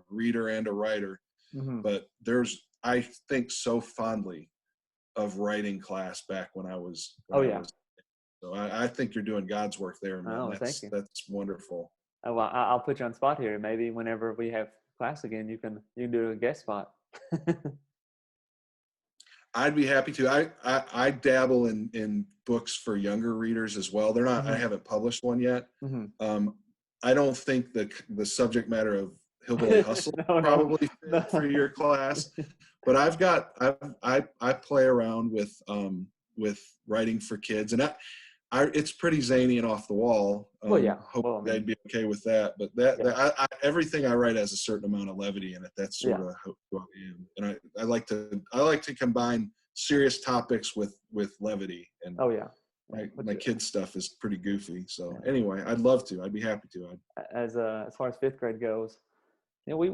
reader and a writer, but I think so fondly of writing class back when I was. So I think you're doing God's work there, man. Oh, thank you. That's wonderful. Oh, well, I'll put you on spot here. Maybe whenever we have class again, you can do a guest spot. I'd be happy to. I dabble in books for younger readers as well. They're not. I haven't published one yet. I don't think the subject matter of Hillbilly Hustle probably fit for your class, but I play around with writing for kids, and it's pretty zany and off the wall. Hope they'd be okay with that. But everything I write has a certain amount of levity in it. That's sort of who I am. And I like to combine serious topics with levity. And my kids' stuff is pretty goofy. So anyway, I'd love to. I'd be happy to. As far as 5th grade goes, we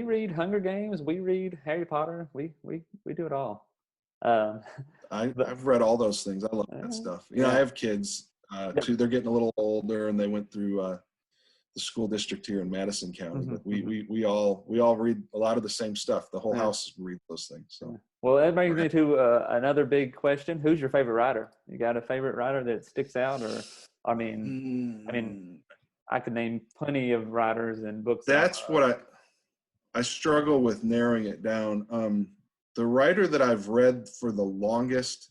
read Hunger Games. We read Harry Potter. We do it all. I've read all those things. I love that stuff. I have kids too. They're getting a little older, and they went through the school district here in Madison County. But we all read a lot of the same stuff. The whole house reads those things. So well, that brings me to another big question: who's your favorite writer? You got a favorite writer that sticks out, or I mean, I could name plenty of writers and books. That's what I struggle with narrowing it down. The writer that I've read for the longest,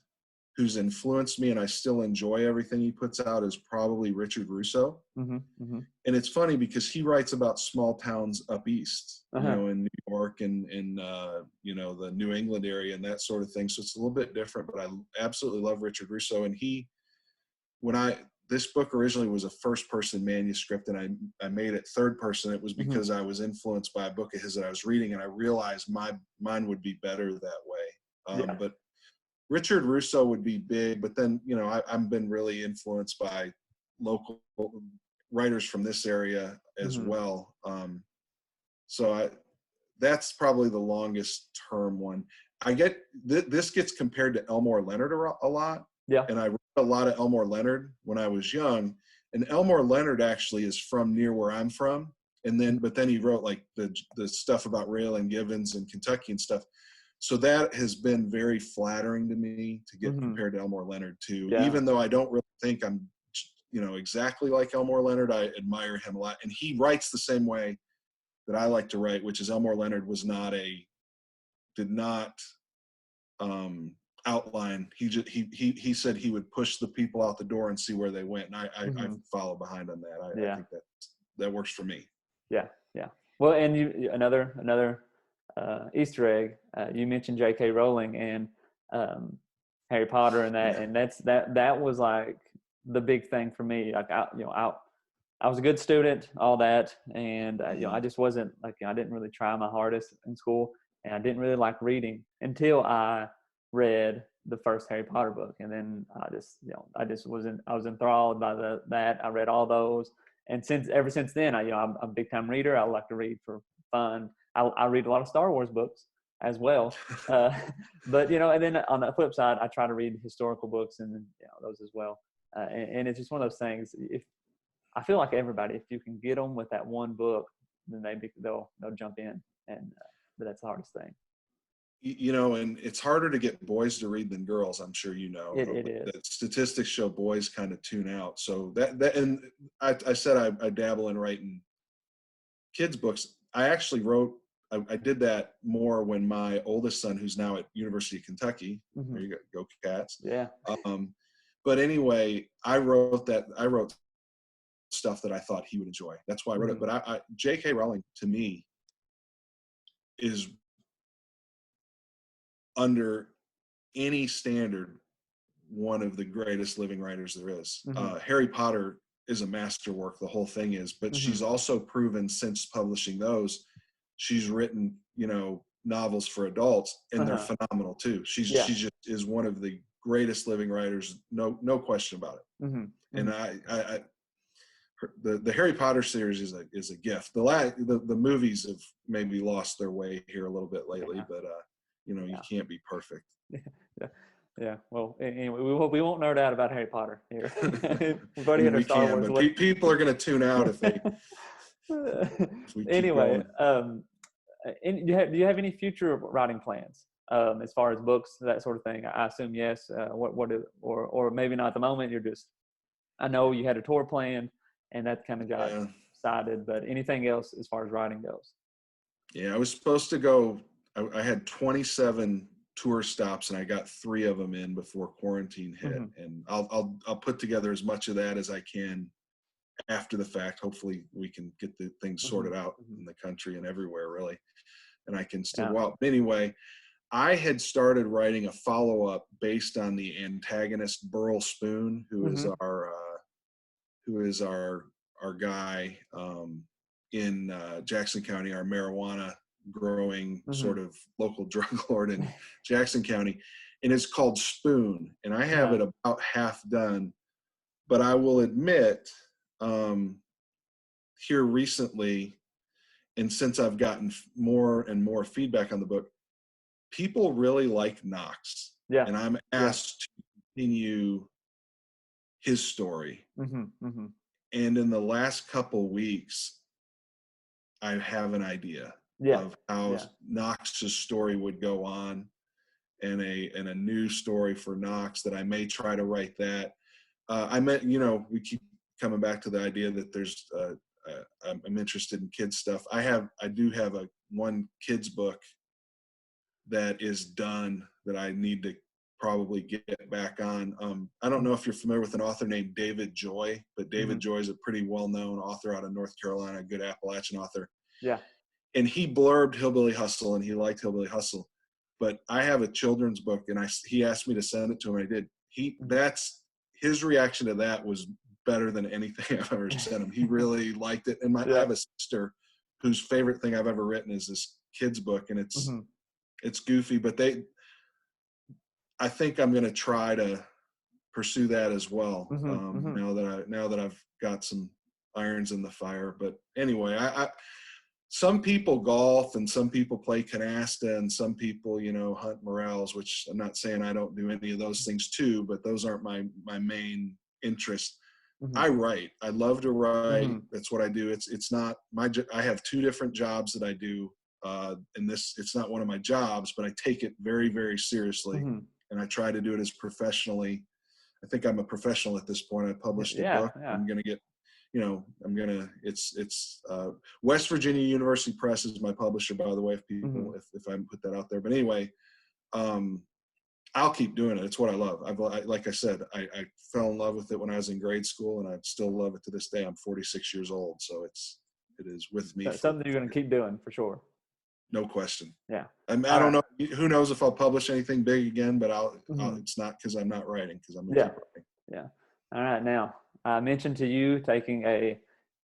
who's influenced me, and I still enjoy everything he puts out, is probably Richard Russo. And it's funny because he writes about small towns up east, in New York and in the New England area and that sort of thing. So it's a little bit different, but I absolutely love Richard Russo. And this book originally was a first-person manuscript, and I made it third-person. It was because I was influenced by a book of his that I was reading, and I realized mine would be better that way. But Richard Russo would be big. But then, I've been really influenced by local writers from this area as well. So that's probably the longest term one. I get this gets compared to Elmore Leonard a lot. Yeah. And I read a lot of Elmore Leonard when I was young. And Elmore Leonard actually is from near where I'm from. But then he wrote like the stuff about Raylan Givens and Kentucky and stuff. So that has been very flattering to me to get compared to Elmore Leonard too. Yeah. Even though I don't really think I'm, exactly like Elmore Leonard, I admire him a lot. And he writes the same way that I like to write, which is Elmore Leonard did not outline. He said he would push the people out the door and see where they went. And I follow behind on that. I think that works for me. Yeah. Yeah. Well, and another Easter egg, you mentioned J.K. Rowling and Harry Potter and that, and that was like the big thing for me. Like I was a good student, all that, and I just wasn't like, I didn't really try my hardest in school, and I didn't really like reading until I read the first Harry Potter book, and then I was enthralled by that. I read all those, and ever since then, I'm a big time reader. I like to read for fun. I read a lot of Star Wars books as well, but and then on the flip side, I try to read historical books and those as well. And it's just one of those things. If I feel like everybody, if you can get them with that one book, then they'll jump in, and but that's the hardest thing. And it's harder to get boys to read than girls. I'm sure you know. It is. The statistics show boys kind of tune out. So that and I said I dabble in writing kids books. I actually I did that more when my oldest son, who's now at University of Kentucky, there you go Cats. Yeah. But anyway, I wrote stuff that I thought he would enjoy. That's why I wrote it. But J.K. Rowling, to me, is under any standard one of the greatest living writers there is. Harry Potter is a masterwork, the whole thing is, but she's also proven since publishing those, she's written, novels for adults, and they're phenomenal too. She just is one of the greatest living writers, no question about it. And the Harry Potter series is a gift. The movies have maybe lost their way here a little bit lately, but you can't be perfect. Yeah. Well, anyway, we won't nerd out about Harry Potter here. We've already hit our Star Wars. But people are going to tune out if they. Anyway, do you have any future writing plans as far as books, that sort of thing? I assume yes. Or maybe not at the moment. I know you had a tour planned, and that kind of got decided. But anything else as far as writing goes? Yeah, I was supposed to go. I had 27 tour stops, and I got 3 of them in before quarantine hit. And I'll put together as much of that as I can after the fact. Hopefully we can get the things sorted out in the country and everywhere, really, and I can still go out. But anyway, I had started writing a follow-up based on the antagonist Burl Spoon, who is our guy in Jackson County, our marijuana growing sort of local drug lord in Jackson County, and it's called Spoon, and I have it about half done. But I will admit, here recently, and since I've gotten more and more feedback on the book, people really like Knox, and I'm asked to continue his story. And in the last couple weeks, I have an idea of how Knox's story would go on, and a new story for Knox that I may try to write that. We keep coming back to the idea that there's I'm interested in kids stuff. I do have one kids book that is done that I need to probably get back on. I don't know if you're familiar with an author named David Joy, but David Joy is a pretty well-known author out of North Carolina, a good Appalachian author. Yeah. And he blurbed Hillbilly Hustle, and he liked Hillbilly Hustle. But I have a children's book, and he asked me to send it to him. I did. His reaction to that was better than anything I've ever sent him. He really liked it. And I have a sister whose favorite thing I've ever written is this kid's book, and it's goofy, but I think I'm going to try to pursue that as well. Now that I've got some irons in the fire. But anyway, some people golf, and some people play canasta, and some people, hunt morels, which I'm not saying I don't do any of those things too, but those aren't my main interest. I write. I love to write. That's what I do. It's not I have 2 different jobs that I do. and it's not one of my jobs, but I take it very, very seriously. Mm-hmm. And I try to do it as professionally. I think I'm a professional at this point. I published a book. Yeah. I'm going to get, it's West Virginia University Press is my publisher, by the way, if people, mm-hmm. if I put that out there. But anyway, I'll keep doing it. It's what I love. Like I said, I fell in love with it when I was in grade school, and I still love it to this day. I'm 46 years old, so it is with me. That's something you're going to keep doing for sure. No question. Yeah. I don't know. Who knows if I'll publish anything big again, but it's not because I'm not writing, because I'm going to keep writing. Yeah. All right. Now, I mentioned to you taking a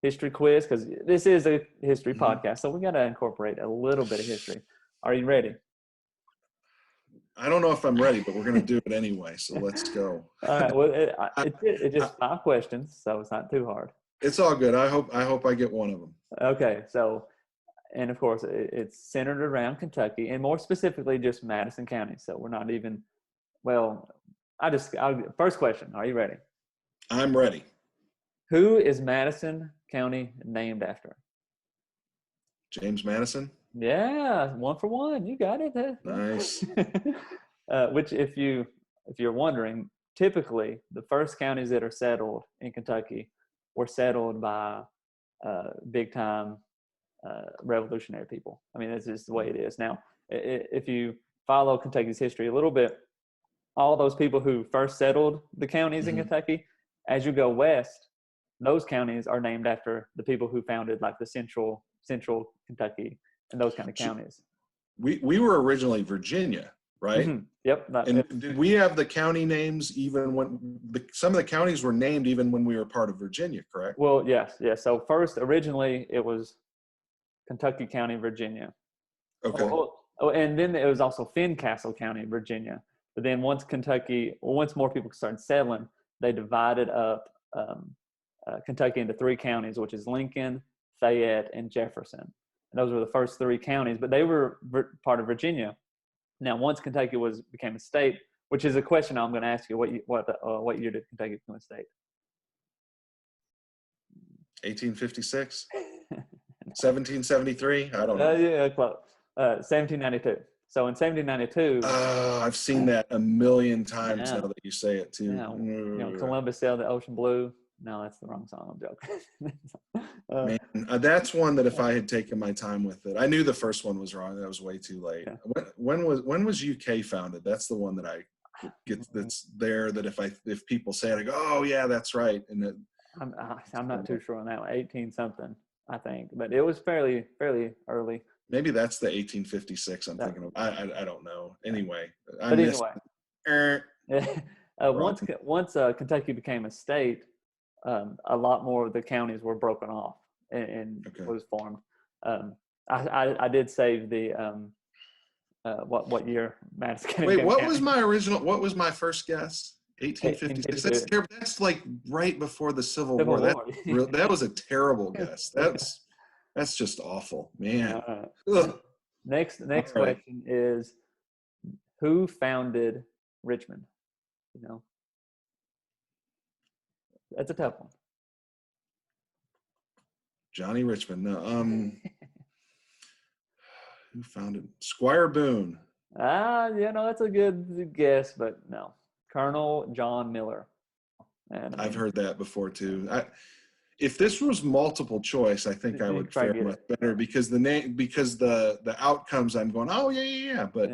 history quiz, because this is a history mm-hmm. podcast, so we got to incorporate a little bit of history. Are you ready? I don't know if I'm ready, but we're going to do it anyway, so let's go. All right. Well, it's just 5 questions, so it's not too hard. It's all good. I hope I get one of them. Okay. So, and of course, it's centered around Kentucky, and more specifically, just Madison County. So we're not even, first question. Are you ready? I'm ready. Who is Madison County named after? James Madison. Yeah, 1 for 1. You got it. Nice. Which, if you're wondering, typically the first counties that are settled in Kentucky were settled by big time revolutionary people. I mean, that's just the way it is. Now, if you follow Kentucky's history a little bit, all those people who first settled the counties mm-hmm. in Kentucky, as you go west, those counties are named after the people who founded like the central Kentucky and those kind of counties. We were originally Virginia, right? Mm-hmm. Yep. Did we have the county names even when some of the counties were named even when we were part of Virginia, correct? Well, yes. So first, originally it was Kentucky County, Virginia. Okay. And then it was also Fincastle County, Virginia. But then once more people started settling, they divided up Kentucky into 3 counties, which is Lincoln, Fayette, and Jefferson. And those were the first 3 counties, but they were part of Virginia. Now, once Kentucky became a state, which is a question I'm going to ask you, what year did Kentucky become a state? 1856. 1773. I don't know. Yeah, close. 1792. So in 1792, I've seen that a million times now that you say it too. Yeah, Columbus sailed the ocean blue. No, that's the wrong song. I'm joking. Man, that's one that if I had taken my time with it, I knew the first one was wrong. That was way too late. Yeah. When was UK founded? That's the one that I get. That's there. That if people say it, I go, oh yeah, that's right. And I'm not too sure on that one. 18 something, I think, but it was fairly early. Maybe that's the 1856 I'm thinking of. I don't know. Anyway. Once Kentucky became a state, a lot more of the counties were broken off and was formed. I did save the what year Madison County. Wait, what was my first guess? 1856. That's like right before the Civil War. That was a terrible guess. That's just awful, man. Next question is, who founded Richmond? That's a tough one. Johnny Richmond. No. Who founded Squire Boone? That's a good guess, but no. Colonel John Miller. And I've heard that before too. If this was multiple choice, I think I would fare much better because the outcomes I'm going, oh yeah. But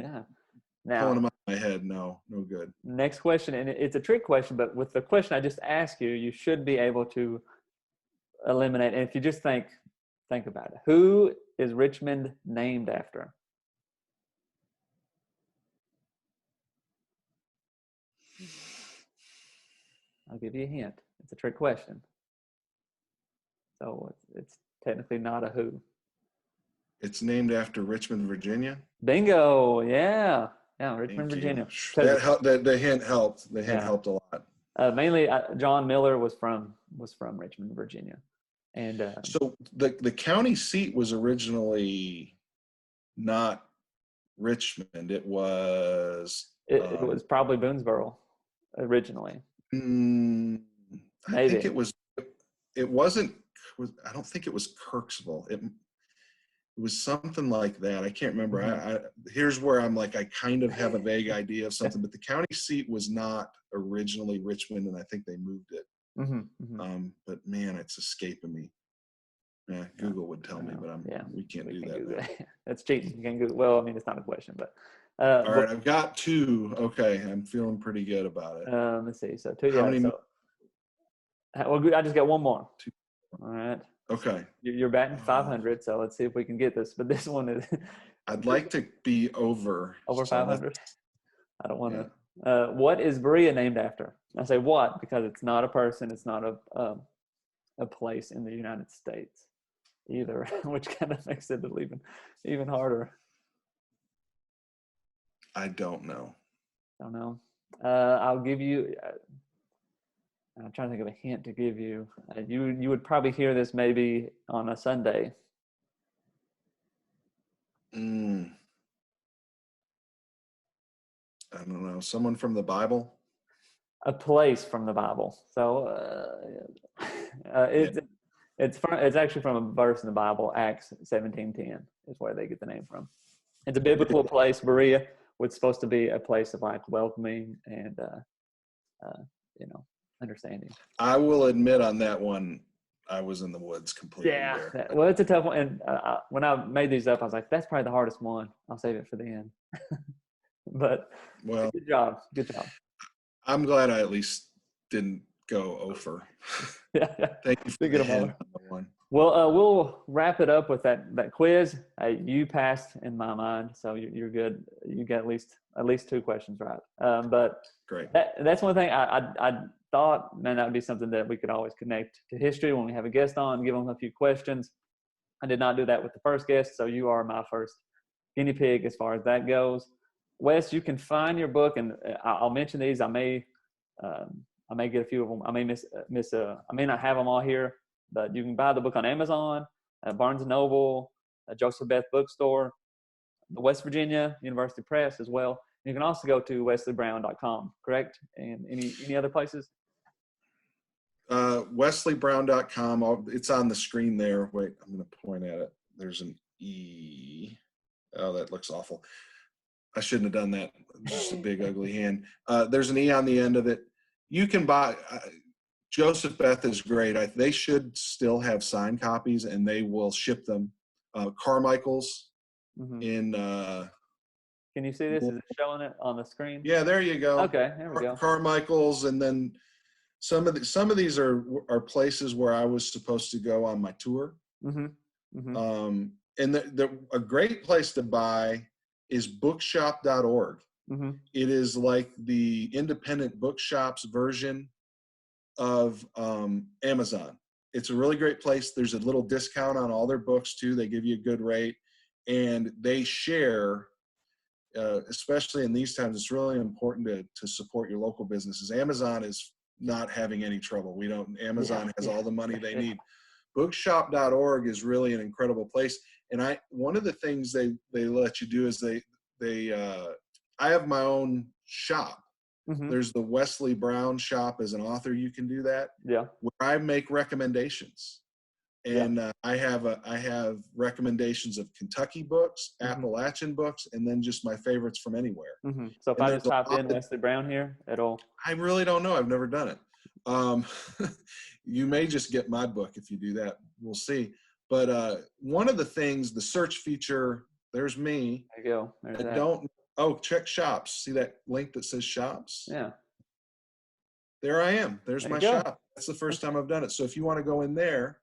now, pulling them out of my head, no good. Next question, and it's a trick question, but with the question I just asked you, you should be able to eliminate. And if you just think about it, who is Richmond named after? I'll give you a hint. It's a trick question. So it's technically not a who. It's named after Richmond, Virginia. Bingo! Yeah, Richmond, Virginia. The hint helped. The hint helped a lot. Mainly, John Miller was from Richmond, Virginia, and so the county seat was originally not Richmond. It was. It was probably Boonesboro originally. I think it was. It wasn't. I don't think it was Kirksville. It was something like that. I can't remember. Mm-hmm. Here's where I'm like, I kind of have a vague idea of something, but the county seat was not originally Richmond, and I think they moved it. Mm-hmm. Mm-hmm. But man, it's escaping me. Yeah, Google would tell me, but we can't do that now. That's cheating. You can Google. Well, I mean, it's not a question, but. All right, I've got 2. Okay, I'm feeling pretty good about it. Let's see. So 2. How many? Well, I just got 1 more. 2. All right. Okay. You're batting 500, so let's see if we can get this. But this one is. I'd like to be over 500. I don't want to. What is Berea named after? I say what because it's not a person. It's not a place in the United States either, which kind of makes it even harder. I don't know. Don't know. I'll give you. I'm trying to think of a hint to give you. You would probably hear this maybe on a Sunday. I don't know. Someone from the Bible? A place from the Bible. So it's actually from a verse in the Bible. Acts 17:10 is where they get the name from. It's a biblical place. Berea was supposed to be a place of like welcoming and understanding. I will admit on that one, I was in the woods completely. Yeah. Well, it's a tough one. And when I made these up, I was like, that's probably the hardest one. I'll save it for the end. But good job. Good job. I'm glad I at least didn't go over. Yeah. Thank you for the hint on that one. Well, we'll wrap it up with that quiz. You passed in my mind, so you're good. You got at least 2 questions right. But great. That's one thing I thought, man, that would be something that we could always connect to history when we have a guest on, give them a few questions. I did not do that with the first guest, so you are my first guinea pig as far as that goes. Wes, you can find your book, and I'll mention these. I may get a few of them. I may I may not have them all here, but you can buy the book on Amazon, Barnes & Noble, Joseph Beth Bookstore, the West Virginia University Press as well. You can also go to wesleybrowne.com, correct? And any other places? wesleybrowne.com. It's on the screen there. Wait, I'm going to point at it. There's an E. Oh, that looks awful. I shouldn't have done that. Just a big ugly hand. There's an E on the end of it. You can buy. Joseph Beth is great. They should still have signed copies, and they will ship them. Carmichael's in. Can you see this? Is it showing it on the screen? Yeah, there you go. Okay, there we go. Carmichael's, and then some of these are places where I was supposed to go on my tour. And a great place to buy is bookshop.org. It is like the independent bookshops version of Amazon. It's a really great place. There's a little discount on all their books too. They give you a good rate, and they share. Especially in these times, it's really important to support your local businesses. Amazon is not having any trouble. Amazon has all the money they need. Bookshop.org is really an incredible place. And one of the things they let you do is I have my own shop. There's the Wesley Browne shop as an author. You can do that. Yeah. Where I make recommendations. And I have recommendations of Kentucky books, Appalachian books, and then just my favorites from anywhere. So if I just type in Wesley Browne here, I really don't know. I've never done it. You may just get my book if you do that. We'll see. But one of the things, the search feature, there's me. There you go. Check shops. See that link that says shops? Yeah. There I am. There's my shop. That's the first time I've done it. So if you want to go in there.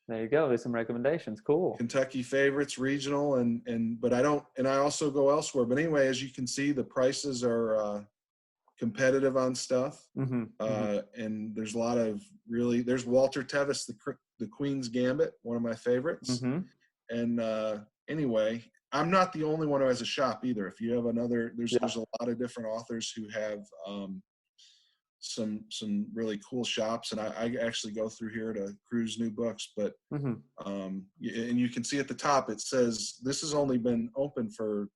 There you go. There's some recommendations. Cool. Kentucky favorites, regional, but I also go elsewhere. But anyway, as you can see, the prices are competitive on stuff. And there's a lot of there's Walter Tevis, the Queen's Gambit, one of my favorites. And anyway, I'm not the only one who has a shop either. If you have there's a lot of different authors who have some really cool shops, and I actually go through here to cruise new books, but and you can see at the top it says this has only been open for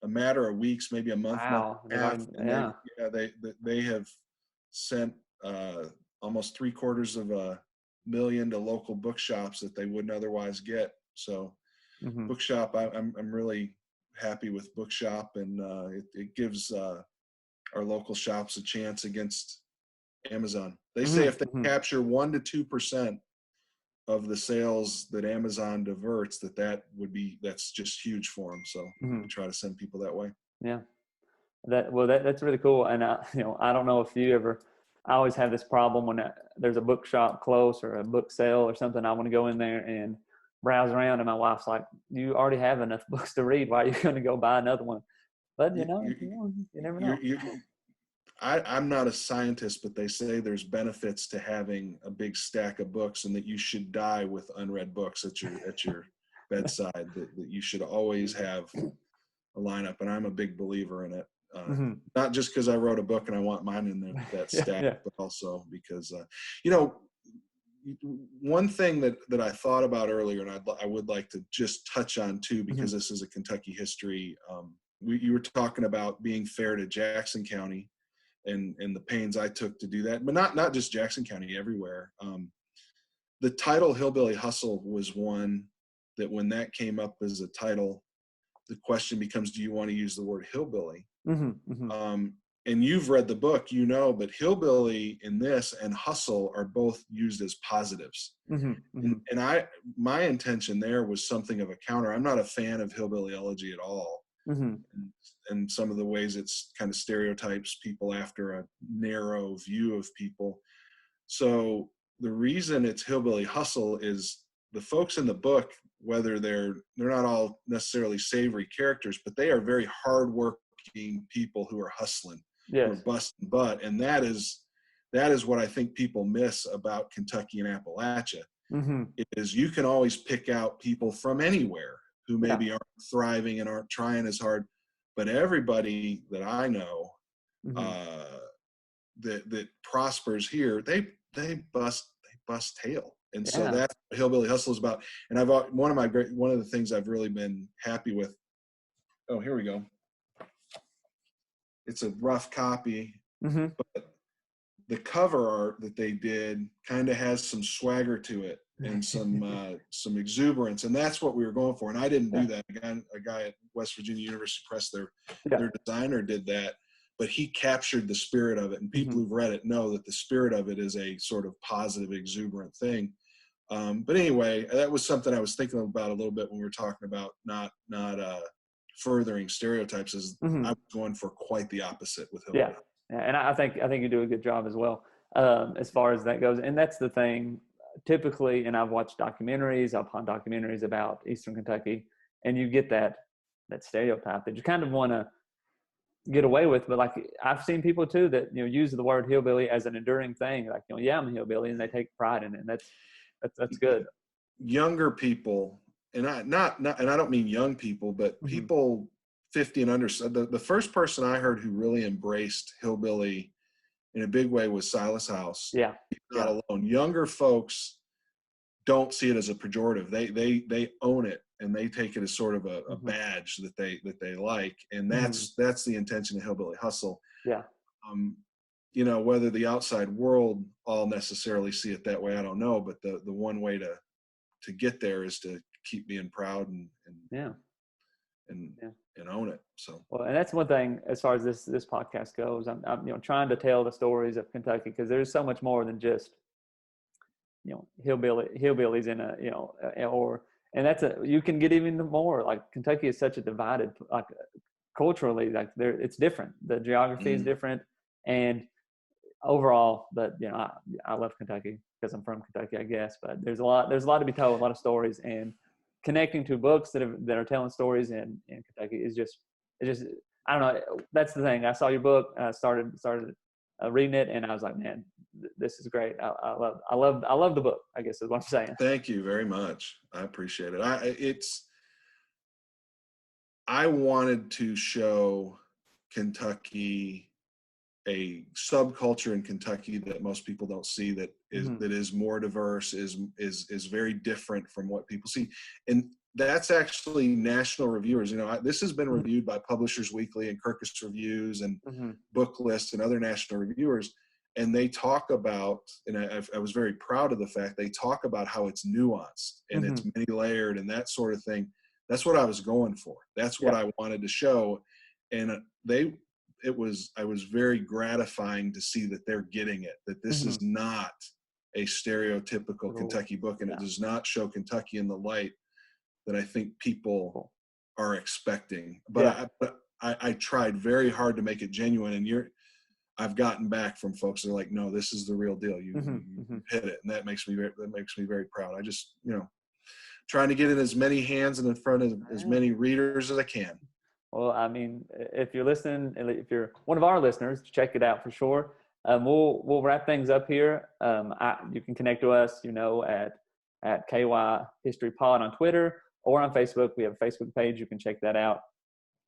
a matter of weeks, maybe a month. Wow. They have sent almost $750,000 to local bookshops that they wouldn't otherwise get. So Bookshop, I'm really happy with Bookshop, and it gives our local shops a chance against Amazon. They say if they capture 1 to 2% of the sales that Amazon diverts, that's just huge for them. So we try to send people that way. Yeah, that's really cool. And I don't know if you ever. I always have this problem when there's a bookshop close or a book sale or something. I want to go in there and browse around, and my wife's like, "You already have enough books to read. Why are you going to go buy another one?" But you never know. I'm not a scientist, but they say there's benefits to having a big stack of books, and that you should die with unread books at your bedside. That you should always have a lineup, and I'm a big believer in it. Not just because I wrote a book and I want mine in that stack, but also because one thing that I thought about earlier, and I would like to just touch on too, because this is a Kentucky history. You were talking about being fair to Jackson County and the pains I took to do that, but not just Jackson County, everywhere. The title Hillbilly Hustle was one that when that came up as a title, the question becomes, do you want to use the word hillbilly? And you've read the book, but hillbilly in this and hustle are both used as positives. And my intention there was something of a counter. I'm not a fan of hillbilly elegy at all. And some of the ways it's kind of stereotypes people after a narrow view of people. So the reason it's hillbilly hustle is the folks in the book, whether they're not all necessarily savory characters, but they are very hardworking people who are hustling, who are busting butt. And that is what I think people miss about Kentucky and Appalachia, is you can always pick out people from anywhere who maybe aren't thriving and aren't trying as hard, but everybody that I know that prospers here, they bust tail. And so that's what Hillbilly Hustle is about. And one of the things I've really been happy with. Oh, here we go. It's a rough copy, but the cover art that they did kind of has some swagger to it and some exuberance, and that's what we were going for. And I didn't do that. A guy at West Virginia University Press, their designer, did that, but he captured the spirit of it. And people who've read it know that the spirit of it is a sort of positive, exuberant thing. But anyway, that was something I was thinking about a little bit when we were talking about not furthering stereotypes. As I was going for quite the opposite with Hillbilly. Yeah, and I think you do a good job as well, as far as that goes. And that's the thing. Typically, and I've watched documentaries upon documentaries about Eastern Kentucky, and you get that stereotype that you kind of want to get away with. But like, I've seen people too that use the word hillbilly as an enduring thing. Like, I'm a hillbilly, and they take pride in it. And that's good. Younger people, and I don't mean young people, but people 50 and under. The first person I heard who really embraced hillbilly in a big way was Silas House. Yeah. Not alone. Younger folks don't see it as a pejorative. They own it, and they take it as sort of a badge that they like. And that's the intention of Hillbilly Hustle. Yeah. Whether the outside world all necessarily see it that way, I don't know. But the one way to get there is to keep being proud and own it. So, well, and that's one thing as far as this podcast goes. I'm trying to tell the stories of Kentucky, because there's so much more than just hillbillies in and you can get even more. Like, Kentucky is such a divided, like, culturally, like it's different. The geography is different, and overall, but I love Kentucky because I'm from Kentucky, I guess. But there's a lot to be told, a lot of stories, and connecting to books that are telling stories in Kentucky is just I don't know. That's the thing. I saw your book, started reading it, and I was like, man, this is great. I love the book, I guess is what I'm saying. Thank you very much. I appreciate it. I wanted to show Kentucky, a subculture in Kentucky that most people don't see, that is more diverse, is very different from what people see. And that's actually national reviewers. This has been reviewed by Publishers Weekly and Kirkus Reviews and Book List and other national reviewers. And they talk about, and I was very proud of the fact they talk about how it's nuanced and it's many layered and that sort of thing. That's what I was going for. That's what I wanted to show. And I was very gratifying to see that they're getting it, that this is not a stereotypical Kentucky book, and it does not show Kentucky in the light that I think people are expecting. But I tried very hard to make it genuine, and I've gotten back from folks that are like, no, this is the real deal. You hit it. And that makes me very proud. I just, trying to get in as many hands and in front of as many readers as I can. Well, I mean, if you're listening, if you're one of our listeners, check it out for sure. We'll wrap things up here. You can connect to us, at KY History Pod on Twitter or on Facebook. We have a Facebook page. You can check that out.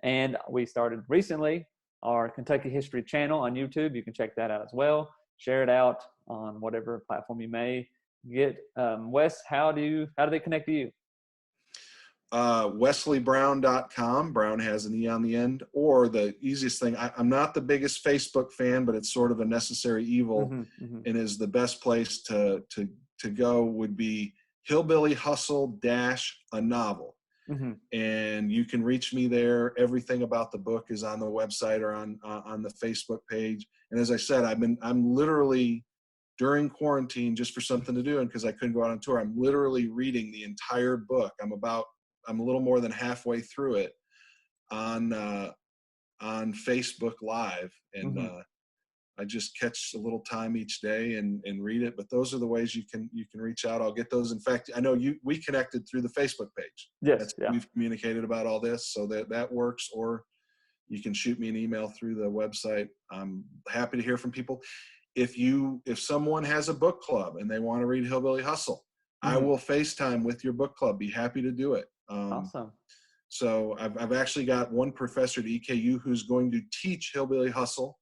And we started recently our Kentucky History channel on YouTube. You can check that out as well. Share it out on whatever platform you may get. Wes, how do they connect to you? WesleyBrowne.com. Brown has an E on the end. Or the easiest thing, I'm not the biggest Facebook fan, but it's sort of a necessary evil, and is the best place to go would be Hillbilly Hustle - a novel. And you can reach me there. Everything about the book is on the website or on the Facebook page. And as I said, I'm literally during quarantine, just for something to do, and because I couldn't go out on tour, I'm literally reading the entire book. I'm a little more than halfway through it on Facebook Live, and I just catch a little time each day and read it. But those are the ways you can reach out. I'll get those. In fact, I know we connected through the Facebook page. Yes, we've communicated about all this, so that works. Or you can shoot me an email through the website. I'm happy to hear from people. If someone has a book club and they want to read Hillbilly Hustle, I will FaceTime with your book club. Be happy to do it. Awesome. So I've actually got one professor at EKU who's going to teach Hillbilly Hustle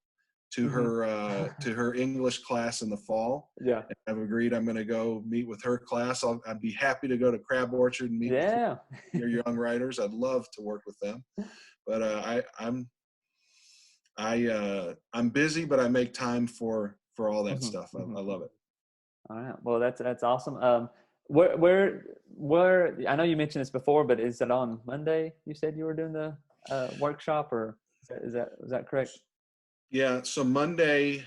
to her English class in the fall. Yeah. And I've agreed I'm going to go meet with her class. I'd be happy to go to Crab Orchard and meet with your young writers. I'd love to work with them. But I'm busy, but I make time for all that stuff. I love it. All right. Well, that's awesome. Where I know you mentioned this before, but is it on Monday? You said you were doing the workshop, or is that correct? Yeah. So Monday,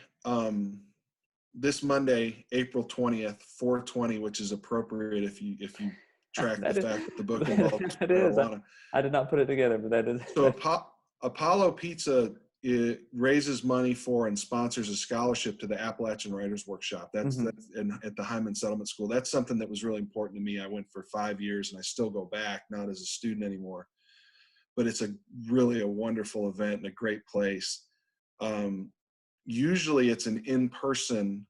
this Monday, April 20th, 4/20, which is appropriate if you track the fact that the book involves marijuana. I did not put it together, but that is. So Apollo Pizza, it raises money for and sponsors a scholarship to the Appalachian Writers Workshop. That's at the Hyman Settlement School. That's something that was really important to me. I went for 5 years, and I still go back, not as a student anymore. But it's really a wonderful event and a great place. Usually it's an in-person,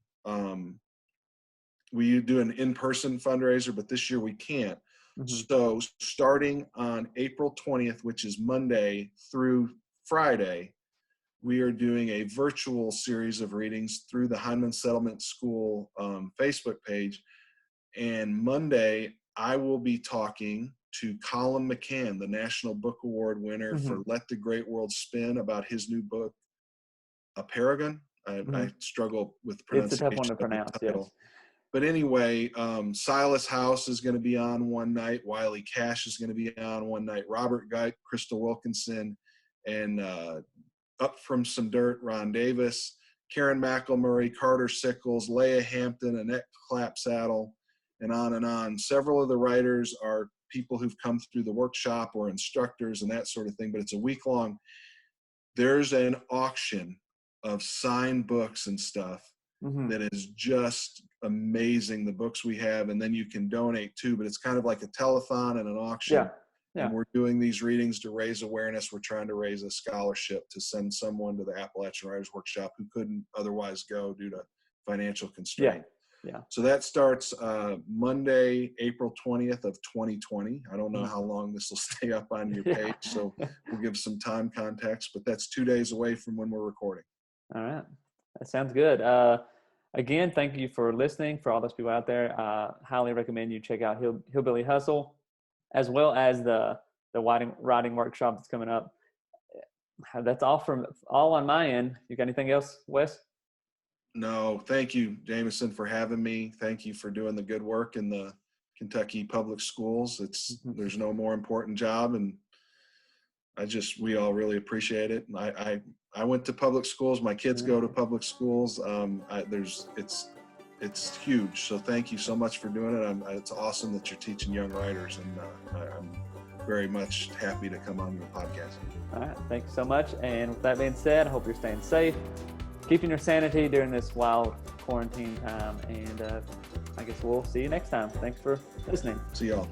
we do an in-person fundraiser, but this year we can't. So starting on April 20th, which is Monday through Friday, we are doing a virtual series of readings through the Hyman Settlement School Facebook page. And Monday, I will be talking to Colin McCann, the National Book Award winner for Let the Great World Spin, about his new book, A Paragon. I struggle with pronunciation. It's a tough one to pronounce, yes. But anyway, Silas House is going to be on one night. Wiley Cash is going to be on one night. Robert Guyte, Crystal Wilkinson, and Up From Some Dirt, Ron Davis, Karen McElmurray, Carter Sickles, Leah Hampton, Annette Clapsaddle, and on and on. Several of the writers are people who've come through the workshop or instructors and that sort of thing, but it's a week long. There's an auction of signed books and stuff that is just amazing, the books we have, and then you can donate too, but it's kind of like a telethon and an auction. And we're doing these readings to raise awareness. We're trying to raise a scholarship to send someone to the Appalachian Writers Workshop who couldn't otherwise go due to financial constraint. So that starts Monday, April 20th of 2020. I don't know how long this will stay up on your page, so we'll give some time context, but that's 2 days away from when we're recording. All right. That sounds good. Again, thank you for listening. For all those people out there, highly recommend you check out Hillbilly Hustle, as well as the writing workshop that's coming up. That's all on my end. You got anything else, Wes? No, thank you, Jameson, for having me. Thank you for doing the good work and the Kentucky public schools. There's no more important job, and we all really appreciate it. And I went to public schools. My kids go to public schools. It's huge. So thank you so much for doing it. It's awesome that you're teaching young writers, and I'm very much happy to come on your podcast. All right, thank you so much. And with that being said, I hope you're staying safe, keeping your sanity during this wild quarantine time, and I guess we'll see you next time. Thanks for listening. See y'all.